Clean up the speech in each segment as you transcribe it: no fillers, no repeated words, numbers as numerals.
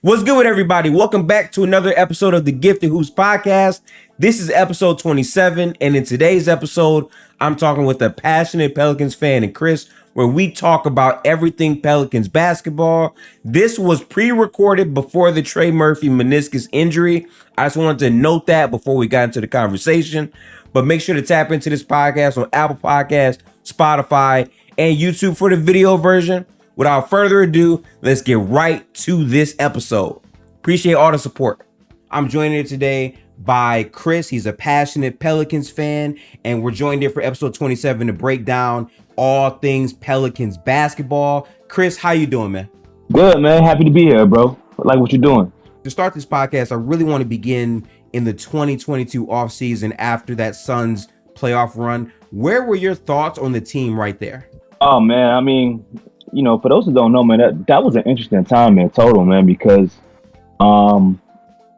What's good with everybody? Welcome back to another episode of the Gifted Hoops podcast. This is episode 27, and in today's episode, I'm talking with a passionate Pelicans fan and Chris, where we talk about everything Pelicans basketball. This was pre-recorded before the Trey Murphy meniscus injury. I just wanted to note that before we got into the conversation. But make sure to tap into this podcast on Apple Podcasts, Spotify, and YouTube for the video version. Without further ado, let's get right to this episode. Appreciate all the support. I'm joined here today by Chris. He's a passionate Pelicans fan, and we're joined here for episode 27 to break down all things Pelicans basketball. Chris, how you doing, man? Good, man. Happy to be here, bro. I like what you're doing. To start this podcast, I really want to begin in the 2022 offseason after that Suns playoff run. Where were your thoughts on the team right there? Oh, man. I mean, you know, for those who don't know, man, that was an interesting time in total, man, because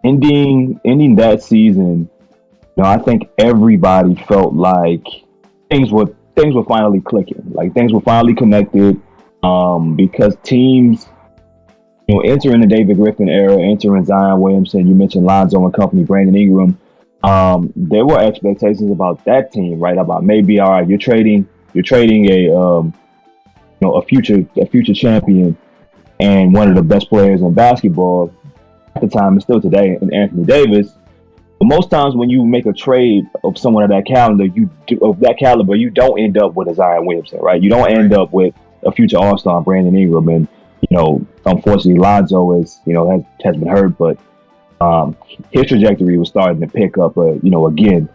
ending that season, you know, I think everybody felt like things were finally clicking, like things were finally connected, because teams, you know, entering the David Griffin era, entering Zion Williamson, you mentioned Lonzo and company, Brandon Ingram, there were expectations about that team, right? About maybe, all right, you're trading a future champion and one of the best players in basketball at the time and still today in Anthony Davis. But most times when you make a trade of someone of that caliber, you don't end up with a Zion Williamson, right? You don't end up with a future All-Star Brandon Ingram, and you know, unfortunately, Lonzo has been hurt, but his trajectory was starting to pick up. Again.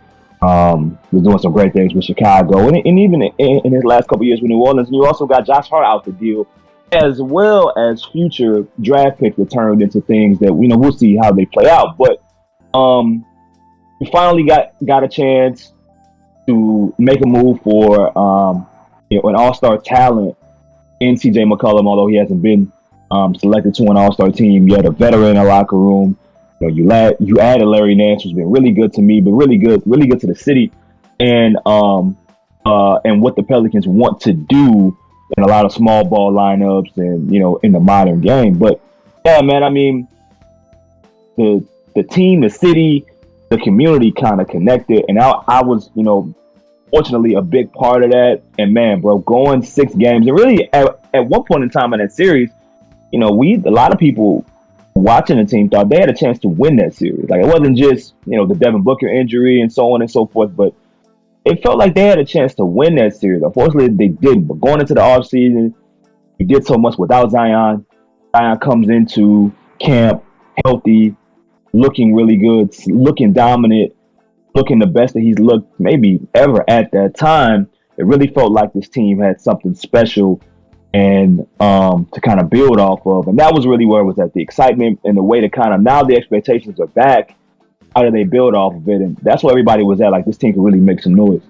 Was doing some great things with Chicago, and even in his last couple of years with New Orleans. And you also got Josh Hart out the deal, as well as future draft picks that turned into things that we'll see how they play out. But we finally got a chance to make a move for an all-star talent in CJ McCollum, although he hasn't been selected to an all-star team yet. A veteran in the locker room. You added Larry Nance, who's been really good to me, but really good to the city, and what the Pelicans want to do in a lot of small ball lineups and in the modern game. But yeah, man, I mean, the team, the city, the community kind of connected, and I was fortunately a big part of that. And man, bro, going 6 games, and really at one point in time in that series, a lot of people watching the team thought they had a chance to win that series. Like, it wasn't just, the Devin Booker injury and so on and so forth, but it felt like they had a chance to win that series. Unfortunately, they didn't. But going into the offseason, we did so much without Zion. Zion comes into camp healthy, looking really good, looking dominant, looking the best that he's looked maybe ever at that time. It really felt like this team had something special and to kind of build off of. And that was really where it was at, the excitement and the way to kind of, now the expectations are back, how do they build off of it? And that's where everybody was at, like, this team can really make some noise.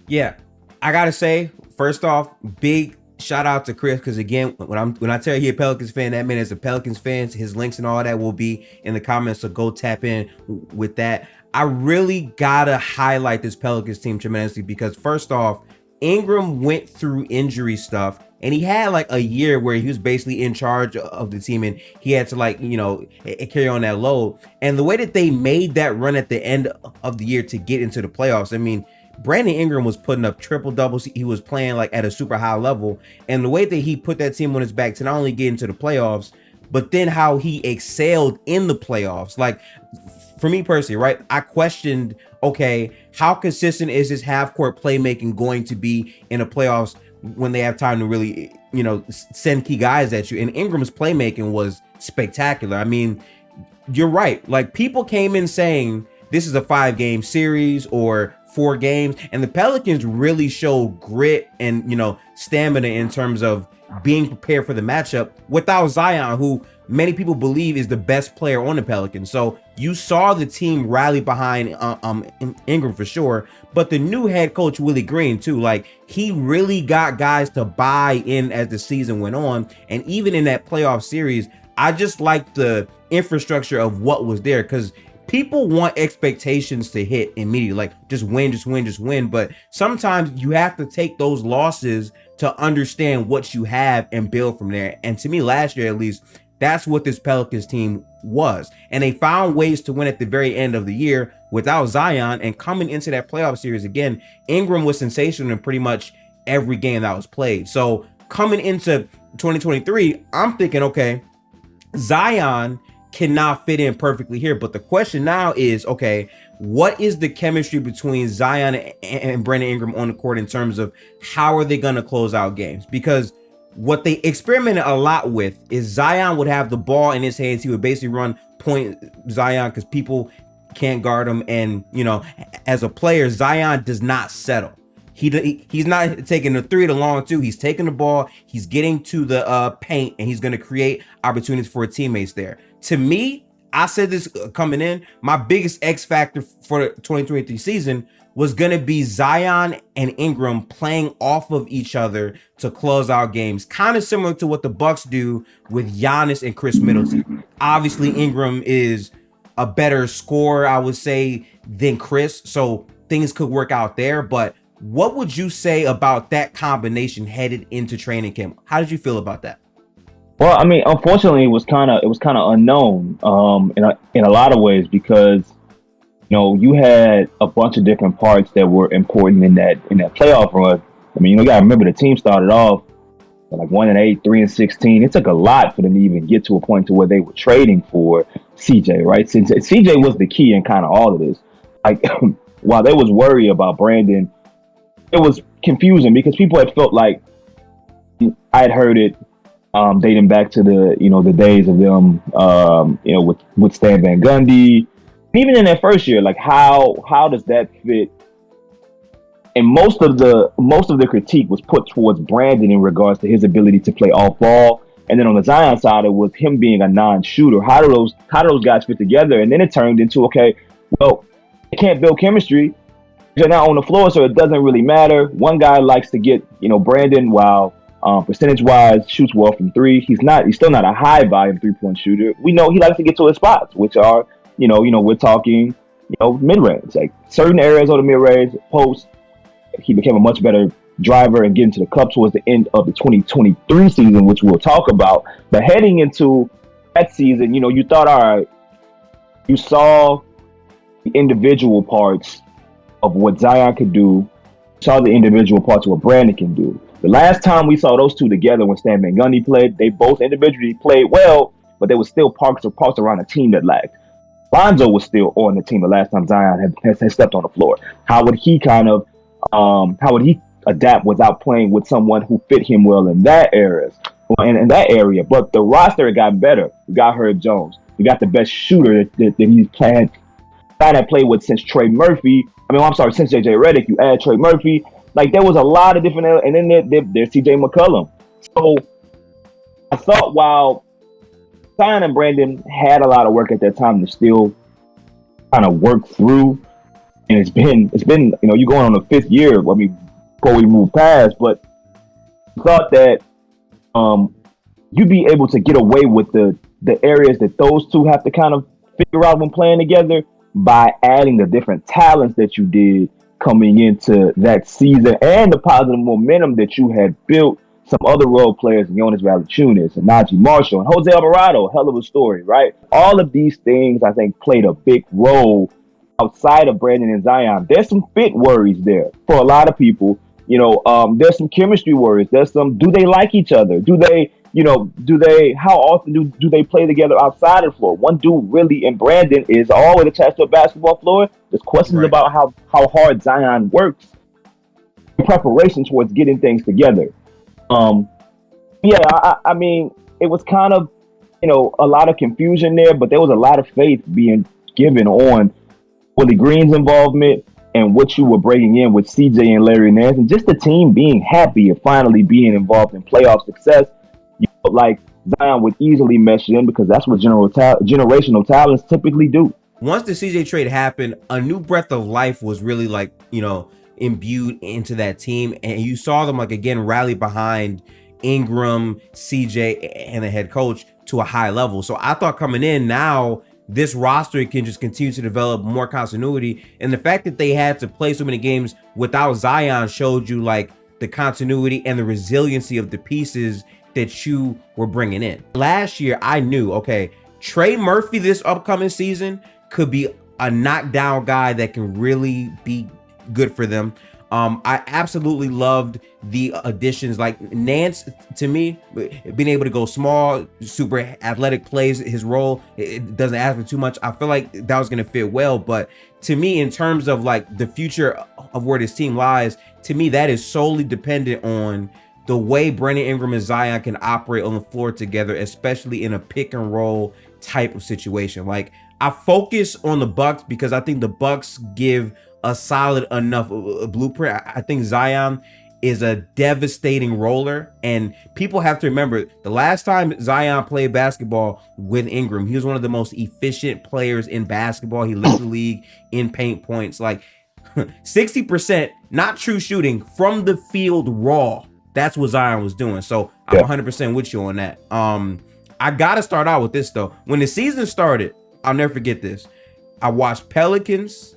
Yeah, I gotta say, first off, big shout out to Chris, because again, when I tell you a Pelicans fan, that man is a Pelicans fan. His links and all that will be in the comments, so go tap in with that. I really gotta highlight this Pelicans team tremendously, because first off, Ingram went through injury stuff, and he had like a year where he was basically in charge of the team, and he had to carry on that load. And the way that they made that run at the end of the year to get into the playoffs, I mean, Brandon Ingram was putting up triple doubles. He was playing like at a super high level, and the way that he put that team on his back to not only get into the playoffs, but then how he excelled in the playoffs. Like, for me personally, right, I questioned, okay, how consistent is his half-court playmaking going to be in the playoffs when they have time to really, send key guys at you? And Ingram's playmaking was spectacular. I mean, you're right. Like, people came in saying this is a 5-game series or 4 games, and the Pelicans really showed grit and, stamina in terms of being prepared for the matchup without Zion, who many people believe is the best player on the Pelicans. So you saw the team rally behind Ingram for sure, but the new head coach, Willie Green, too, like, he really got guys to buy in as the season went on. And even in that playoff series, I just liked the infrastructure of what was there, because people want expectations to hit immediately, like just win. But sometimes you have to take those losses to understand what you have and build from there. And to me, last year at least, That's what this Pelicans team was. And they found ways to win at the very end of the year without Zion. And coming into that playoff series again, Ingram was sensational in pretty much every game that was played. So coming into 2023, I'm thinking, okay, Zion cannot fit in perfectly here. But the question now is, okay, what is the chemistry between Zion and Brandon Ingram on the court in terms of how are they going to close out games? Because what they experimented a lot with is Zion would have the ball in his hands. He would basically run point Zion because people can't guard him. And, you know, as a player, Zion does not settle. He's not taking the three, the long two. He's taking the ball. He's getting to the paint, and he's going to create opportunities for his teammates there. To me, I said this coming in, my biggest X factor for the 2023 season was going to be Zion and Ingram playing off of each other to close out games. Kind of similar to what the Bucks do with Giannis and Chris Middleton. Obviously, Ingram is a better scorer, I would say, than Chris. So things could work out there. But what would you say about that combination headed into training camp? How did you feel about that? Well, I mean, unfortunately, it was kind of unknown in a lot of ways because you had a bunch of different parts that were important in that playoff run. I mean, you got to remember the team started off like 1-8, 3-16. It took a lot for them to even get to a point to where they were trading for CJ, right? Since CJ was the key in kind of all of this. Like while there was worry about Brandon, it was confusing because people had felt like I had heard it dating back to the days of them with Stan Van Gundy. Even in that first year, like how does that fit? And most of the critique was put towards Brandon in regards to his ability to play off ball. And then on the Zion side, it was him being a non-shooter. How do those guys fit together? And then it turned into, okay, well, they can't build chemistry. They're not on the floor, so it doesn't really matter. One guy likes to get, Brandon, while percentage-wise shoots well from three. He's still not a high-volume three-point shooter. We know he likes to get to his spots, which are, we're talking, mid-range, like certain areas of the mid-range, post. He became a much better driver and getting to the cup towards the end of the 2023 season, which we'll talk about. But heading into that season, you thought, all right, you saw the individual parts of what Zion could do, you saw the individual parts of what Brandon can do. The last time we saw those two together when Stan Van Gundy played, they both individually played well, but there was still parts around the team that lagged. Lonzo was still on the team the last time Zion had stepped on the floor. How would he adapt without playing with someone who fit him well in that area? But the roster had gotten better. We got Herb Jones. We got the best shooter that he's played. Guy that played with since Trey Murphy. Since JJ Redick. You add Trey Murphy. Like there was a lot of different, and then there's CJ McCollum. So I thought while Zion and Brandon had a lot of work at that time to still kind of work through, and it's been you're going on the fifth year. I mean, before we move past, but I thought that you'd be able to get away with the areas that those two have to kind of figure out when playing together by adding the different talents that you did coming into that season and the positive momentum that you had built. Some other role players, Jonas Valanciunas and Najee Marshall and Jose Alvarado, hell of a story, right? All of these things, I think, played a big role outside of Brandon and Zion. There's some fit worries there for a lot of people. There's some chemistry worries. There's some, do they like each other? How often do they play together outside of the floor? One dude really in Brandon is always attached to a basketball floor. There's questions about how hard Zion works in preparation towards getting things together. I mean, it was kind of, a lot of confusion there, but there was a lot of faith being given on Willie Green's involvement and what you were bringing in with CJ and Larry Nance, and just the team being happy and finally being involved in playoff success. Like Zion would easily mesh in because that's what generational talents typically do. Once the CJ trade happened, a new breath of life was really imbued into that team, and you saw them again rally behind Ingram, CJ, and the head coach to a high level. So I thought coming in now, this roster can just continue to develop more continuity, and the fact that they had to play so many games without Zion showed you the continuity and the resiliency of the pieces that you were bringing in. Last year, I knew, okay, Trey Murphy this upcoming season could be a knockdown guy that can really be good for them. I absolutely loved the additions, like Nance. To me, being able to go small, super athletic plays his role, it doesn't ask for too much. I feel like that was going to fit well, but to me, in terms of like the future of where this team lies, to me, that is solely dependent on the way Brandon Ingram and Zion can operate on the floor together, especially in a pick and roll type of situation. Like, I focus on the Bucks because I think the Bucks give a solid enough blueprint. I think Zion is a devastating roller, and people have to remember the last time Zion played basketball with Ingram, he was one of the most efficient players in basketball. He led the league in paint points, like 60%, not true shooting from the field raw. That's what Zion was doing. So I'm 100% with you on that. I gotta start out with this though. When the season started, I'll never forget this. I watched Pelicans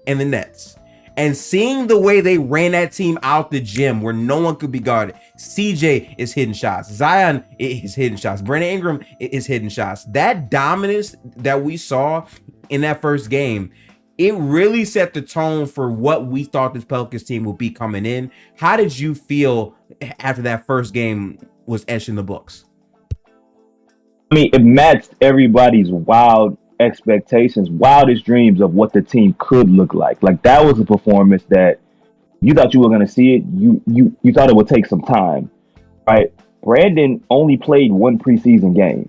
and the Nets, and seeing the way they ran that team out the gym where no one could be guarded. CJ is hitting shots. Zion is hitting shots. Brandon Ingram is hitting shots. That dominance that we saw in that first game, it really set the tone for what we thought this Pelicans team would be coming in. How did you feel after that first game was etched in the books? I mean, it matched everybody's wild expectations, wildest dreams of what the team could look like. Like, that was a performance that you thought you were going to see it. You thought it would take some time, right? Brandon only played one preseason game.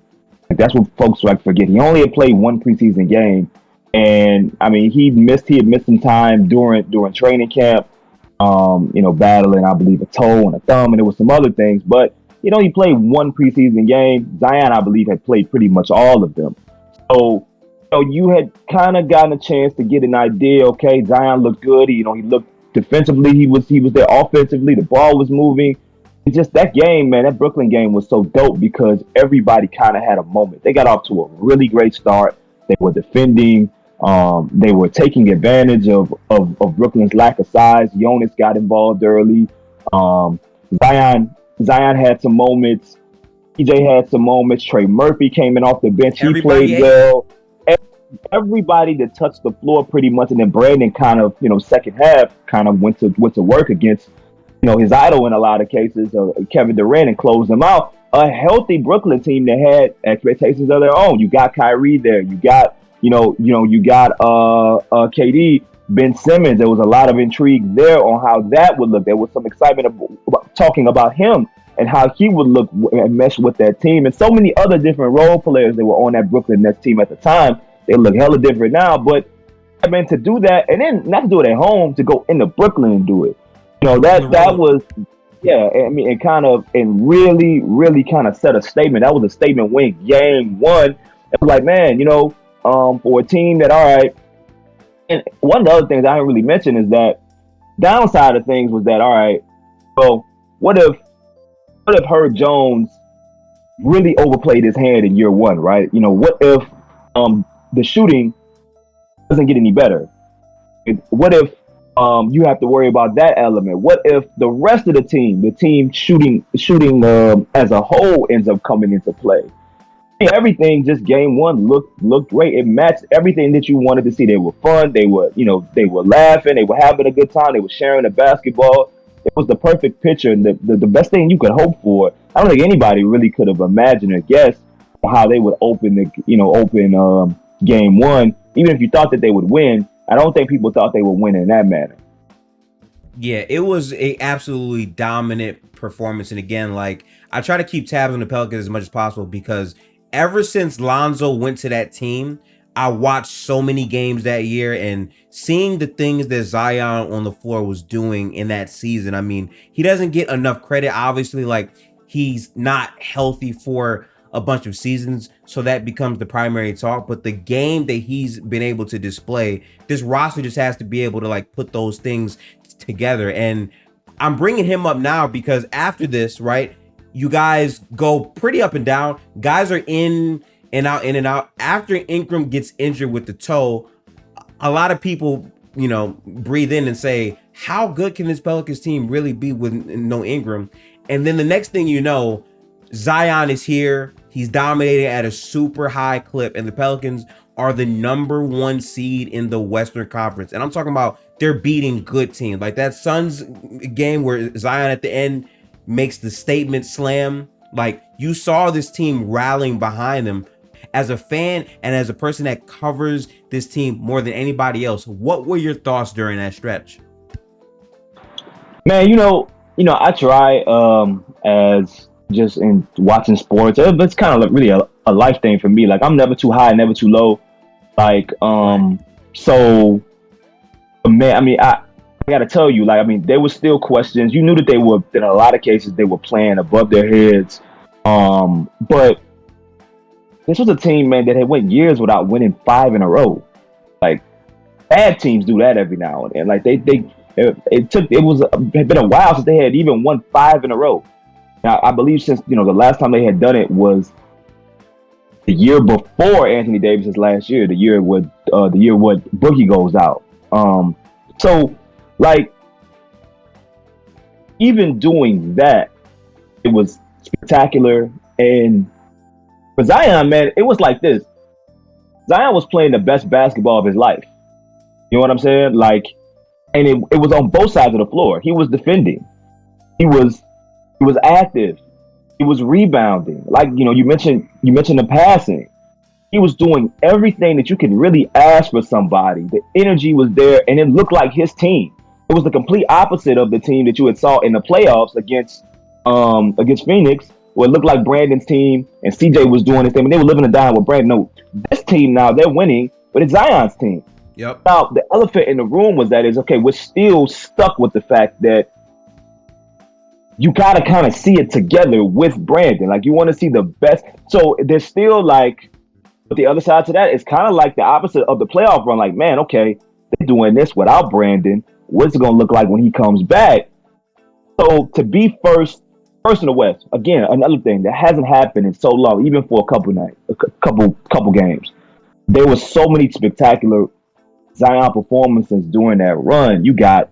Like, that's what folks like forget. He only had played one preseason game, and I mean, he had missed some time during training camp. Battling, I believe, a toe and a thumb, and there was some other things, but he played one preseason game. Zion, I believe, had played pretty much all of them. So, you had kind of gotten a chance to get an idea. Okay, Zion looked good. He looked defensively. He was there offensively. The ball was moving. And just that game, man, that Brooklyn game was so dope because everybody kind of had a moment. They got off to a really great start. They were defending. They were taking advantage of Brooklyn's lack of size. Jonas got involved early. Zion had some moments. CJ had some moments. Trey Murphy came in off the bench. He played well. Everybody that touched the floor pretty much, and then Brandon kind of, second half kind of went to work against, his idol in a lot of cases, Kevin Durant, and closed them out. A healthy Brooklyn team that had expectations of their own. You got Kyrie there. You got, you got KD, Ben Simmons. There was a lot of intrigue there on how that would look. There was some excitement about talking about him and how he would look and mesh with that team, and so many other different role players that were on that Brooklyn Nets team at the time. They look hella different now, but I mean, to do that and then not to do it at home, to go into Brooklyn and do it, that was, I mean, it really, really kind of set a statement. That was a statement win. Game one, it was like, man, for a team that, all right. And one of the other things I didn't really mention is that downside of things was that, all right, well, what if Herb Jones really overplayed his hand in year one, right? What if the shooting doesn't get any better? What if you have to worry about that element? What if the rest of the team shooting as a whole ends up coming into play? Everything, just game one looked great. It matched everything that you wanted to see. They were fun. They were laughing. They were having a good time. They were sharing the basketball. It was the perfect picture, and the best thing you could hope for. I don't think anybody really could have imagined or guessed how they would open game one. Even if you thought that they would win, I don't think people thought they would win in that manner. Yeah, it was a absolutely dominant performance, and again, like, I try to keep tabs on the Pelicans as much as possible because ever since Lonzo went to that team, I watched so many games that year, and seeing the things that Zion on the floor was doing in that season. I mean, he doesn't get enough credit. Obviously, like, he's not healthy for a bunch of seasons, so that becomes the primary talk. But the game that he's been able to display, this roster just has to be able to, like, put those things together. And I'm bringing him up now because after this, right, you guys go pretty up and down. Guys are in and out. After Ingram gets injured with the toe, a lot of people, breathe in and say, how good can this Pelicans team really be with no Ingram? And then the next thing you know, Zion is here. He's dominating at a super high clip, and the Pelicans are the #1 seed in the Western Conference. And I'm talking about they're beating good teams. Like that Suns game where Zion at the end makes the statement slam. Like you saw this team rallying behind them. As a fan and as a person that covers this team more than anybody else, what were your thoughts during that stretch? Man, I try as just in watching sports. It's kind of like really a life thing for me. Like I'm never too high, never too low. Like so, man. I mean, I got to tell you, like, I mean, there was still questions. You knew that they were, in a lot of cases, they were playing above their heads. But this was a team, man, that had went years without winning 5 in a row. Like bad teams do that every now and then. Like it had been a while since they had even won 5 in a row. Now I believe since the last time they had done it was the year before Anthony Davis's last year, the year when Boogie goes out. So like even doing that, it was spectacular. And for Zion, man, it was like this. Zion was playing the best basketball of his life. You know what I'm saying? Like, and it was on both sides of the floor. He was defending. He was active. He was rebounding. Like, you mentioned the passing. He was doing everything that you could really ask for somebody. The energy was there, and it looked like his team. It was the complete opposite of the team that you had saw in the playoffs against Phoenix, where it looked like Brandon's team and CJ was doing his thing, and they were living and dying with Brandon. No, this team now, they're winning, but it's Zion's team. Yep. Now, the elephant in the room was we're still stuck with the fact that you got to kind of see it together with Brandon. Like, you want to see the best. So there's still like, but the other side to that is kind of like the opposite of the playoff run. Like, man, okay, they're doing this without Brandon. What's it going to look like when he comes back? So to be first in the West, again, another thing that hasn't happened in so long, even for a couple games. There was so many spectacular Zion performances during that run. You got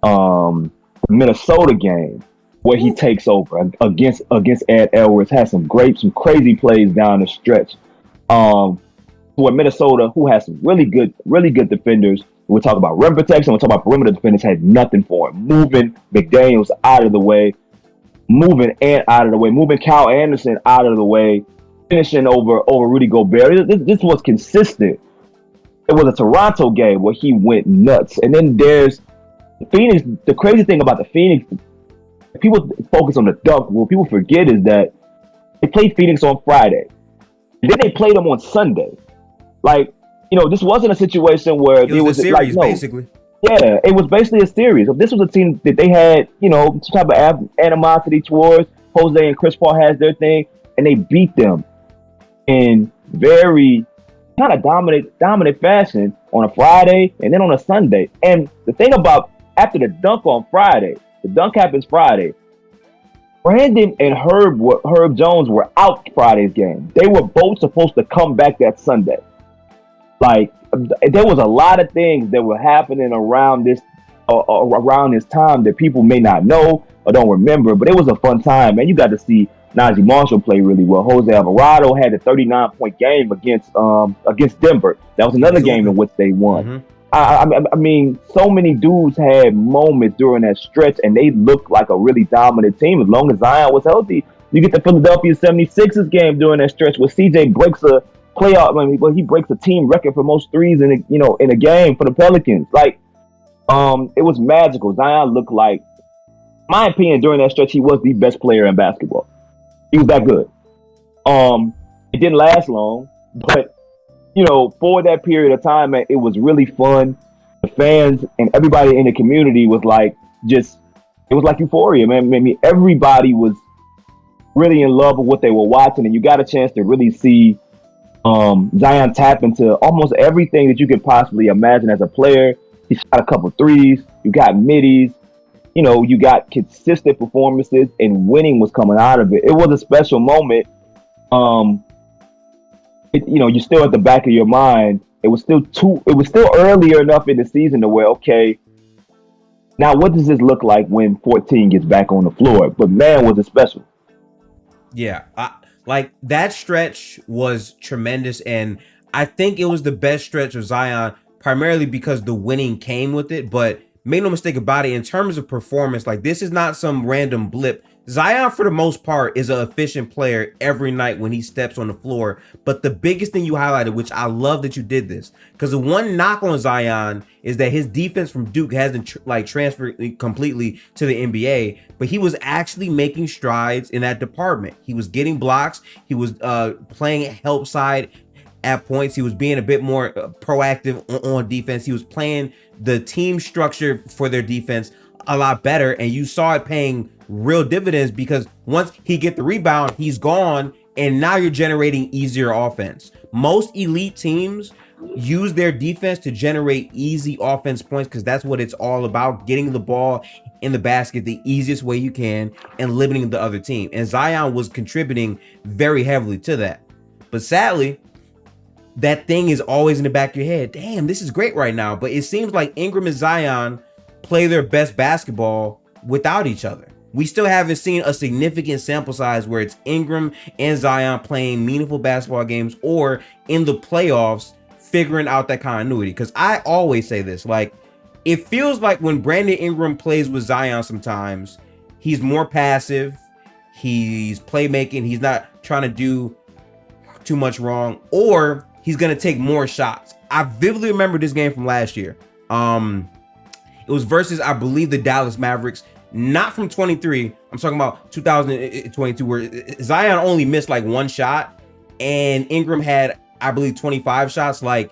the Minnesota game where he takes over against Ed Edwards, has some crazy plays down the stretch. Where Minnesota, who has some really good defenders, we'll talk about rim protection, we'll talk about perimeter defenders, had nothing for him. Moving McDaniels out of the way, moving Kyle Anderson out of the way, finishing over Rudy Gobert. This was consistent. It was a Toronto game where he went nuts. And then there's Phoenix. The crazy thing about the Phoenix, people focus on the dunk. What people forget is that they played Phoenix on Friday. And then they played them on Sunday. Like, this wasn't a situation where it was a series, basically. Yeah, it was basically a series. This was a team that they had, some type of animosity towards. Jose and Chris Paul has their thing, and they beat them in very kind of dominant fashion on a Friday and then on a Sunday. And the thing about after the dunk on Friday, the dunk happens Friday. Brandon and Herb Jones were out Friday's game. They were both supposed to come back that Sunday. Like, there was a lot of things that were happening around this time that people may not know or don't remember, but it was a fun time, man. You got to see Najee Marshall play really well. Jose Alvarado had a 39-point game against Denver. That was another game in which they won. Mm-hmm. I mean, so many dudes had moments during that stretch, and they looked like a really dominant team. As long as Zion was healthy, you get the Philadelphia 76ers game during that stretch where CJ breaks a playoff. I mean, well, he breaks a team record for most threes in a game for the Pelicans. Like, it was magical. Zion looked like, in my opinion, during that stretch, he was the best player in basketball. He was that good. It didn't last long, but for that period of time, man, it was really fun. The fans and everybody in the community was like, it was like euphoria, man. I mean, everybody was really in love with what they were watching, and you got a chance to really see Zion tap into almost everything that you could possibly imagine as a player. He shot a couple threes. You got middies. You got consistent performances, and winning was coming out of it. It was a special moment. You're still at the back of your mind. It was still earlier enough in the season to where, okay, now what does this look like when 14 gets back on the floor? But man, was it special. Yeah, like that stretch was tremendous, and I think it was the best stretch of Zion, primarily because the winning came with it. But make no mistake about it, in terms of performance, like this is not some random blip. Zion, for the most part, is an efficient player every night when he steps on the floor. But the biggest thing you highlighted, which I love that you did this, because the one knock on Zion is that his defense from Duke hasn't transferred completely to the NBA, but he was actually making strides in that department. He was getting blocks. He was playing help side at points. He was being a bit more proactive on defense. He was playing the team structure for their defense a lot better, and you saw it paying real dividends because once he get the rebound, he's gone, and now you're generating easier offense. Most elite teams use their defense to generate easy offense points because that's what it's all about, getting the ball in the basket the easiest way you can and limiting the other team. And Zion was contributing very heavily to that. But sadly, that thing is always in the back of your head. Damn, this is great right now. But it seems like Ingram and Zion play their best basketball without each other. We still haven't seen a significant sample size where it's Ingram and Zion playing meaningful basketball games, or in the playoffs figuring out that continuity. Because I always say this, like, it feels like when Brandon Ingram plays with Zion sometimes, he's more passive, he's playmaking, he's not trying to do too much wrong, or he's going to take more shots. I vividly remember this game from last year. It was versus, I believe, the Dallas Mavericks. Not from 23. I'm talking about 2022, where Zion only missed like one shot and Ingram had, I believe, 25 shots. Like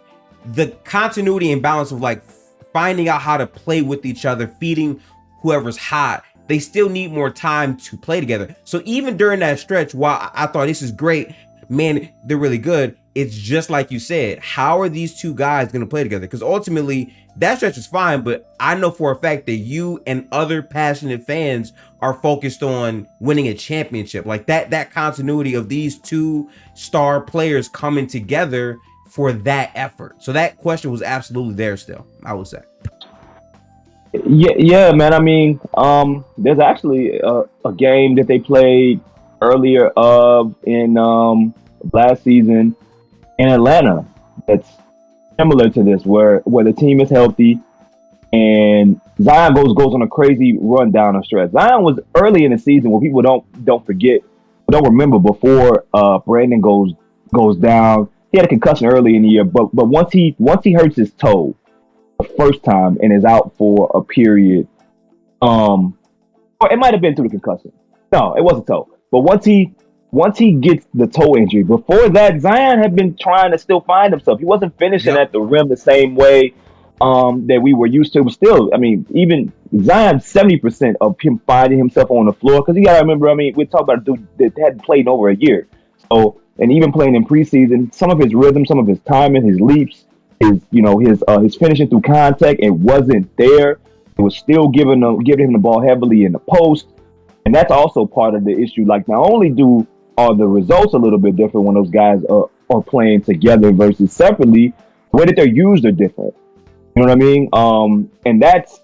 the continuity and balance of like finding out how to play with each other, feeding whoever's hot. They still need more time to play together. So even during that stretch, while I thought this is great, man, they're really good, it's just like you said, how are these two guys going to play together? Because ultimately, that stretch is fine, but I know for a fact that you and other passionate fans are focused on winning a championship. Like that continuity of these two star players coming together for that effort. So that question was absolutely there still, I would say. Yeah, man. I mean, there's actually a game that they played earlier in last season in Atlanta that's similar to this, where the team is healthy and Zion goes on a crazy run down a stretch. Zion was early in the season where people don't remember, before Brandon goes down. He had a concussion early in the year, but once he hurts his toe the first time and is out for a period, or it might have been through the concussion. No, it wasn't toe. But once he gets the toe injury, before that, Zion had been trying to still find himself. He wasn't finishing at the rim the same way that we were used to. But still, I mean, even Zion, 70% of him finding himself on the floor, because you got to remember, I mean, we're talking about a dude that hadn't played in over a year. So, and even playing in preseason, some of his rhythm, some of his timing, his leaps, his finishing through contact, it wasn't there. It was still giving him the ball heavily in the post. And that's also part of the issue. Like, not only are the results a little bit different when those guys are playing together versus separately, the way that they're used are different. You know what I mean? And that's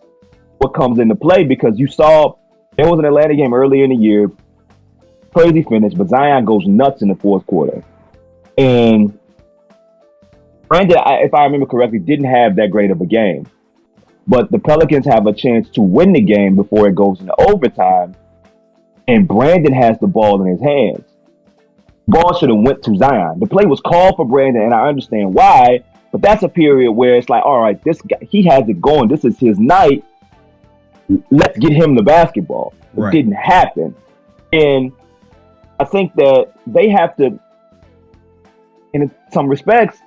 what comes into play, because you saw there was an Atlanta game earlier in the year, crazy finish, but Zion goes nuts in the fourth quarter. And Brandon, if I remember correctly, didn't have that great of a game. But the Pelicans have a chance to win the game before it goes into overtime, and Brandon has the ball in his hands. Ball should have went to Zion. The play was called for Brandon, and I understand why, but that's a period where it's like, all right, this guy, he has it going. This is his night. Let's get him the basketball. It didn't happen. And I think that they have to, in some respects,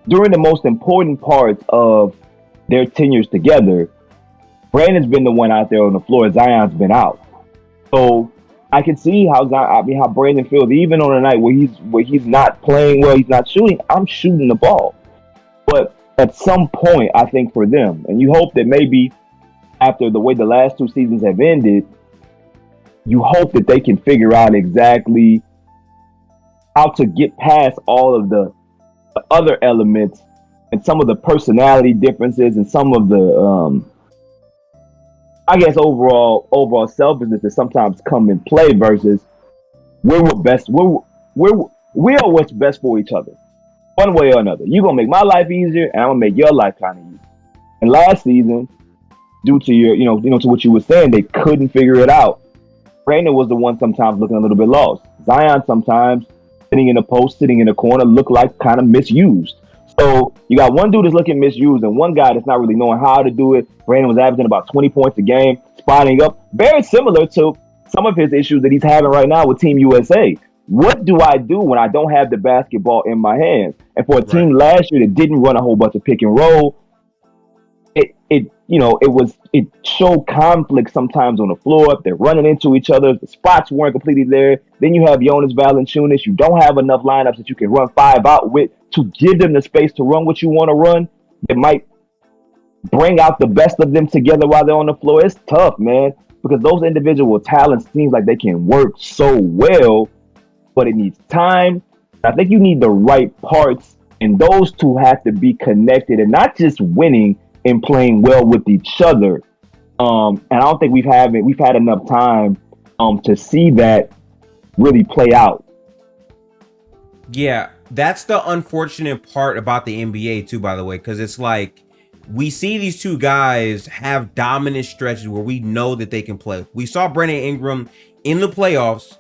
during the most important parts of their tenures together, Brandon's been the one out there on the floor. Zion's been out. So I can see how Brandon feels, even on a night where he's not playing well, he's not shooting. I'm shooting the ball. But at some point, I think for them, and you hope that maybe after the way the last two seasons have ended, you hope that they can figure out exactly how to get past all of the other elements and some of the personality differences and some of the I guess overall selfishness that sometimes come in play versus we are what's best for each other, one way or another. You're gonna make my life easier, and I'm gonna make your life kind of easier. And last season, due to your, to what you were saying, they couldn't figure it out. Brandon was the one sometimes looking a little bit lost. Zion sometimes sitting in the post, sitting in the corner, looked like kind of misused. So you got one dude that's looking misused and one guy that's not really knowing how to do it. Brandon was averaging about 20 points a game, spotting up, very similar to some of his issues that he's having right now with Team USA. What do I do when I don't have the basketball in my hands? And for a team last year that didn't run a whole bunch of pick and roll, it showed conflict sometimes on the floor. They're running into each other. The spots weren't completely there. Then you have Jonas Valanciunas. You don't have enough lineups that you can run five out with to give them the space to run what you want to run. That might bring out the best of them together while they're on the floor. It's tough, man, because those individual talents seems like they can work so well, but it needs time. I think you need the right parts, and those two have to be connected and not just winning and playing well with each other. And I don't think we've had enough time to see that really play out. Yeah, that's the unfortunate part about the NBA too, by the way, because it's like we see these two guys have dominant stretches where we know that they can play. We saw Brandon Ingram in the playoffs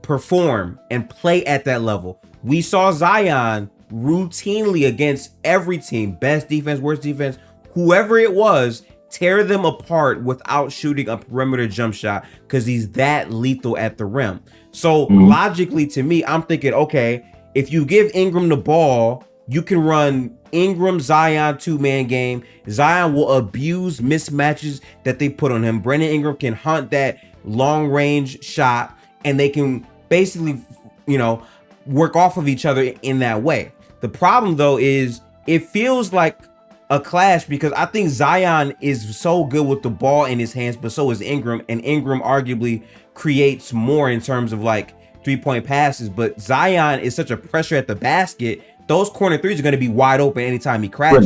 perform and play at that level. We saw Zion routinely against every team, best defense, worst defense, whoever it was, tear them apart without shooting a perimeter jump shot because he's that lethal at the rim. So logically to me, I'm thinking, okay, if you give Ingram the ball, you can run Ingram, Zion two-man game. Zion will abuse mismatches that they put on him. Brandon Ingram can hunt that long-range shot, and they can basically, work off of each other in that way. The problem, though, is it feels like a clash because I think Zion is so good with the ball in his hands, but so is Ingram, and Ingram arguably creates more in terms of like three-point passes, but Zion is such a pressure at the basket. Those corner threes are going to be wide open anytime he crashes.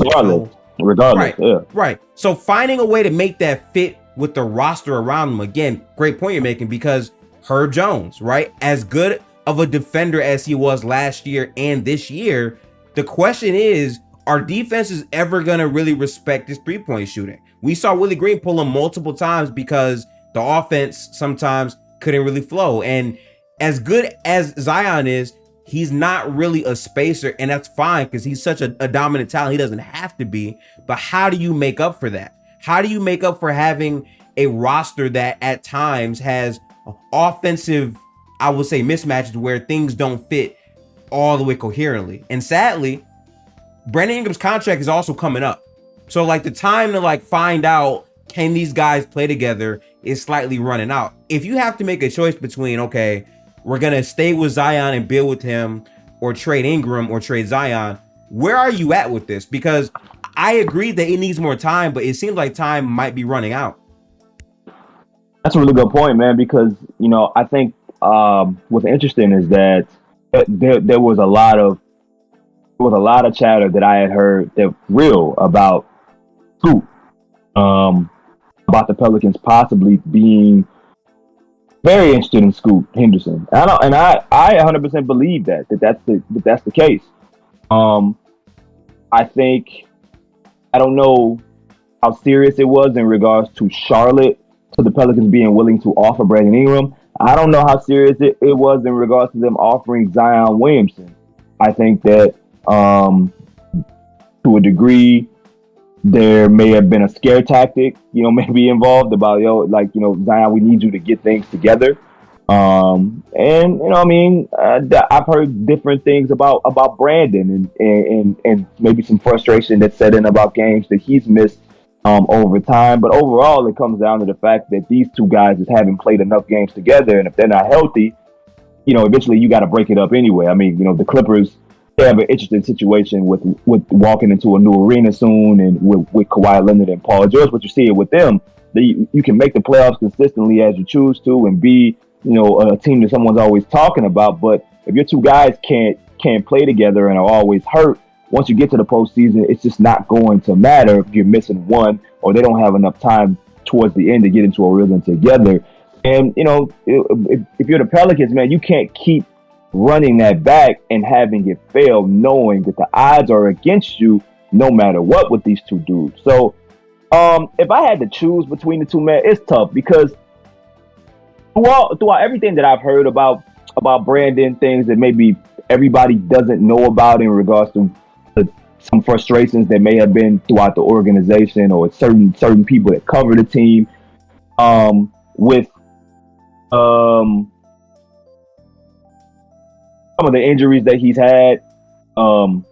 Regardless. Right. So finding a way to make that fit with the roster around him, again, great point you're making, because Herb Jones, right? As good of a defender as he was last year and this year, the question is, are defenses ever going to really respect this three-point shooting? We saw Willie Green pull him multiple times because the offense sometimes couldn't really flow. And as good as Zion is, he's not really a spacer, and that's fine because he's such a dominant talent. He doesn't have to be. But how do you make up for that? How do you make up for having a roster that at times has offensive, I would say, mismatches where things don't fit all the way coherently? And sadly, Brandon Ingram's contract is also coming up. So like the time to like find out, can these guys play together, is slightly running out. If you have to make a choice between, okay, we're going to stay with Zion and build with him, or trade Ingram or trade Zion, where are you at with this? Because I agree that it needs more time, but it seems like time might be running out. That's a really good point, man, because, I think what's interesting is that there was a lot of chatter that I had heard that real about Scoop, about the Pelicans possibly being very interested in Scoop Henderson. I 100% believe that's the case. I don't know how serious it was in regards to Charlotte, to the Pelicans being willing to offer Brandon Ingram. I don't know how serious it was in regards to them offering Zion Williamson. I think that to a degree, there may have been a scare tactic, maybe involved about, Zion, we need you to get things together. I've heard different things about Brandon and maybe some frustration that set in about games that he's missed over time. But overall, it comes down to the fact that these two guys just haven't played enough games together. And if they're not healthy, eventually you got to break it up anyway. I mean, the Clippers, they have an interesting situation with walking into a new arena soon, and with Kawhi Leonard and Paul George. But you see it with them, you can make the playoffs consistently as you choose to, and be a team that someone's always talking about. But if your two guys can't play together and are always hurt, once you get to the postseason, it's just not going to matter if you're missing one or they don't have enough time towards the end to get into a rhythm together. And, if you're the Pelicans, man, you can't keep running that back and having it fail, knowing that the odds are against you no matter what with these two dudes. So, if I had to choose between the two, man, it's tough because throughout everything that I've heard about Brandon, things that maybe everybody doesn't know about in regards to some frustrations that may have been throughout the organization or certain people that cover the team, with some of the injuries that he's had, or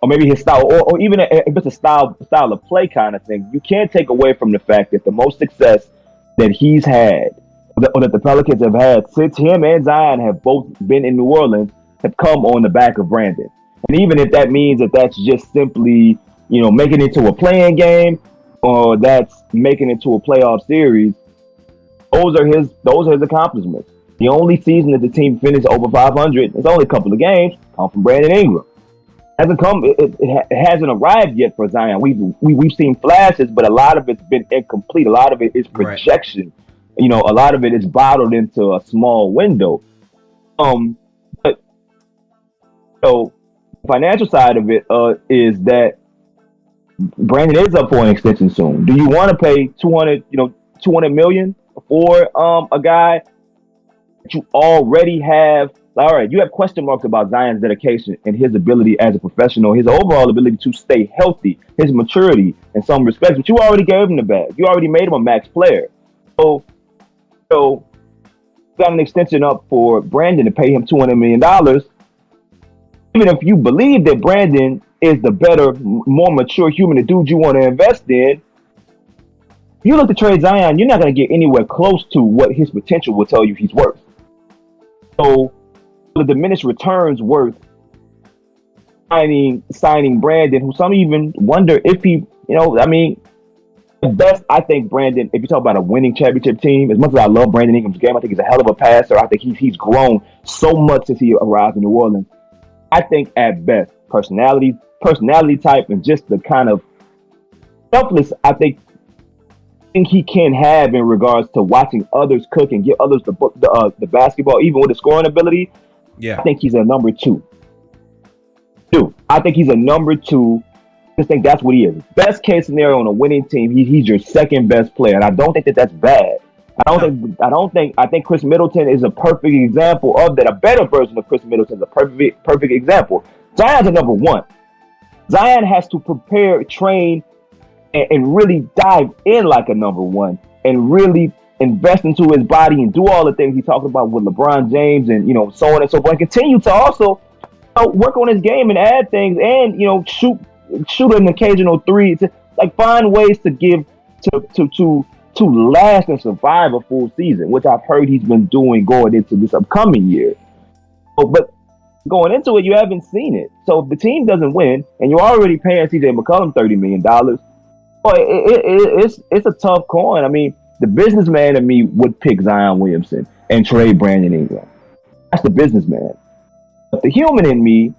maybe his style, or even if it's a style of play kind of thing. You can't take away from the fact that the most success that he's had, or that the Pelicans have had since him and Zion have both been in New Orleans, have come on the back of Brandon. And even if that means that that's just simply, making it to a playing game, or that's making it to a playoff series, those are his accomplishments. The only season that the team finished over 500, it's only a couple of games, come from Brandon Ingram. It hasn't arrived yet for Zion. We've seen flashes, but a lot of it's been incomplete. A lot of it is projection. Right. A lot of it is bottled into a small window. But the financial side of it is that Brandon is up for an extension soon. Do you want to pay $200 million for a guy that you already have? All right, you have question marks about Zion's dedication and his ability as a professional, his overall ability to stay healthy, his maturity in some respects, but you already gave him the bag. You already made him a max player. So got an extension up for Brandon to pay him $200 million. Even if you believe that Brandon is the better, more mature human, the dude you want to invest in, you look to trade Zion, you're not going to get anywhere close to what his potential will tell you he's worth. So the diminished returns worth signing Brandon, who some even wonder if he, at best, I think Brandon, if you talk about a winning championship team, as much as I love Brandon Ingram's game, I think he's a hell of a passer. I think he's grown so much since he arrived in New Orleans. I think at best, personality type, and just the kind of selfless I think he can have in regards to watching others cook and give others the basketball, even with the scoring ability. Yeah, I think he's a number two. I think he's a number two. I just think that's what he is. Best case scenario on a winning team, he's your second best player, and I don't think that's bad. I think Chris Middleton is a perfect example of that. A better version of Chris Middleton is a perfect example. Zion's a number one. Zion has to prepare, train, and really dive in like a number one, and really invest into his body and do all the things he talked about with LeBron James, and so on and so forth. And continue to also work on his game and add things, and shoot an occasional three, to find ways to give to last and survive a full season, which I've heard he's been doing going into this upcoming year. But going into it, you haven't seen it. So if the team doesn't win, and you're already paying CJ McCollum $30 million, it's a tough coin. I mean, the businessman in me would pick Zion Williamson and trade Brandon Ingram. That's the businessman. But the human in me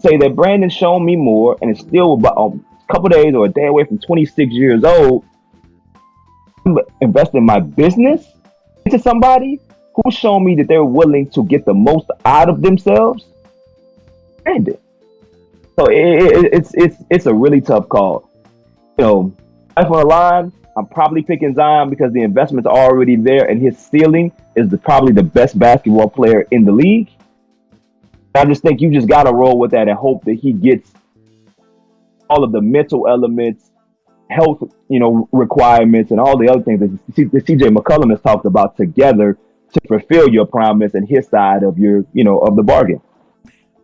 say that Brandon's shown me more, and it's still about a couple days or a day away from 26 years old. I'm investing my business into somebody who's shown me that they're willing to get the most out of themselves. Brandon. So it's a really tough call. Life on the line, I'm probably picking Zion because the investment's already there, and his ceiling is probably the best basketball player in the league. I just think you just got to roll with that and hope that he gets all of the mental elements, health, requirements, and all the other things that CJ McCollum has talked about together to fulfill your promise and his side of your, of the bargain.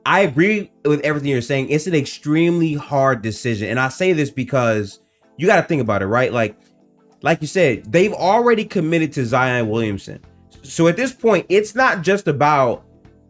I agree with everything you're saying. It's an extremely hard decision. And I say this because you got to think about it, right? Like you said, they've already committed to Zion Williamson. So at this point, it's not just about,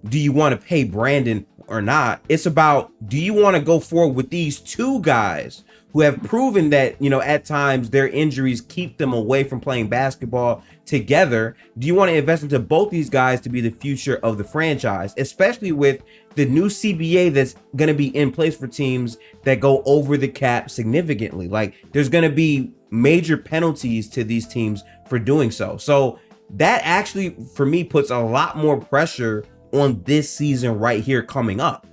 do you want to pay Brandon or not? It's about, do you want to go forward with these two guys who have proven that, at times their injuries keep them away from playing basketball together? Do you want to invest into both these guys to be the future of the franchise, especially with the new CBA that's going to be in place for teams that go over the cap significantly? There's going to be major penalties to these teams for doing so. So that actually, for me, puts a lot more pressure on this season right here coming up,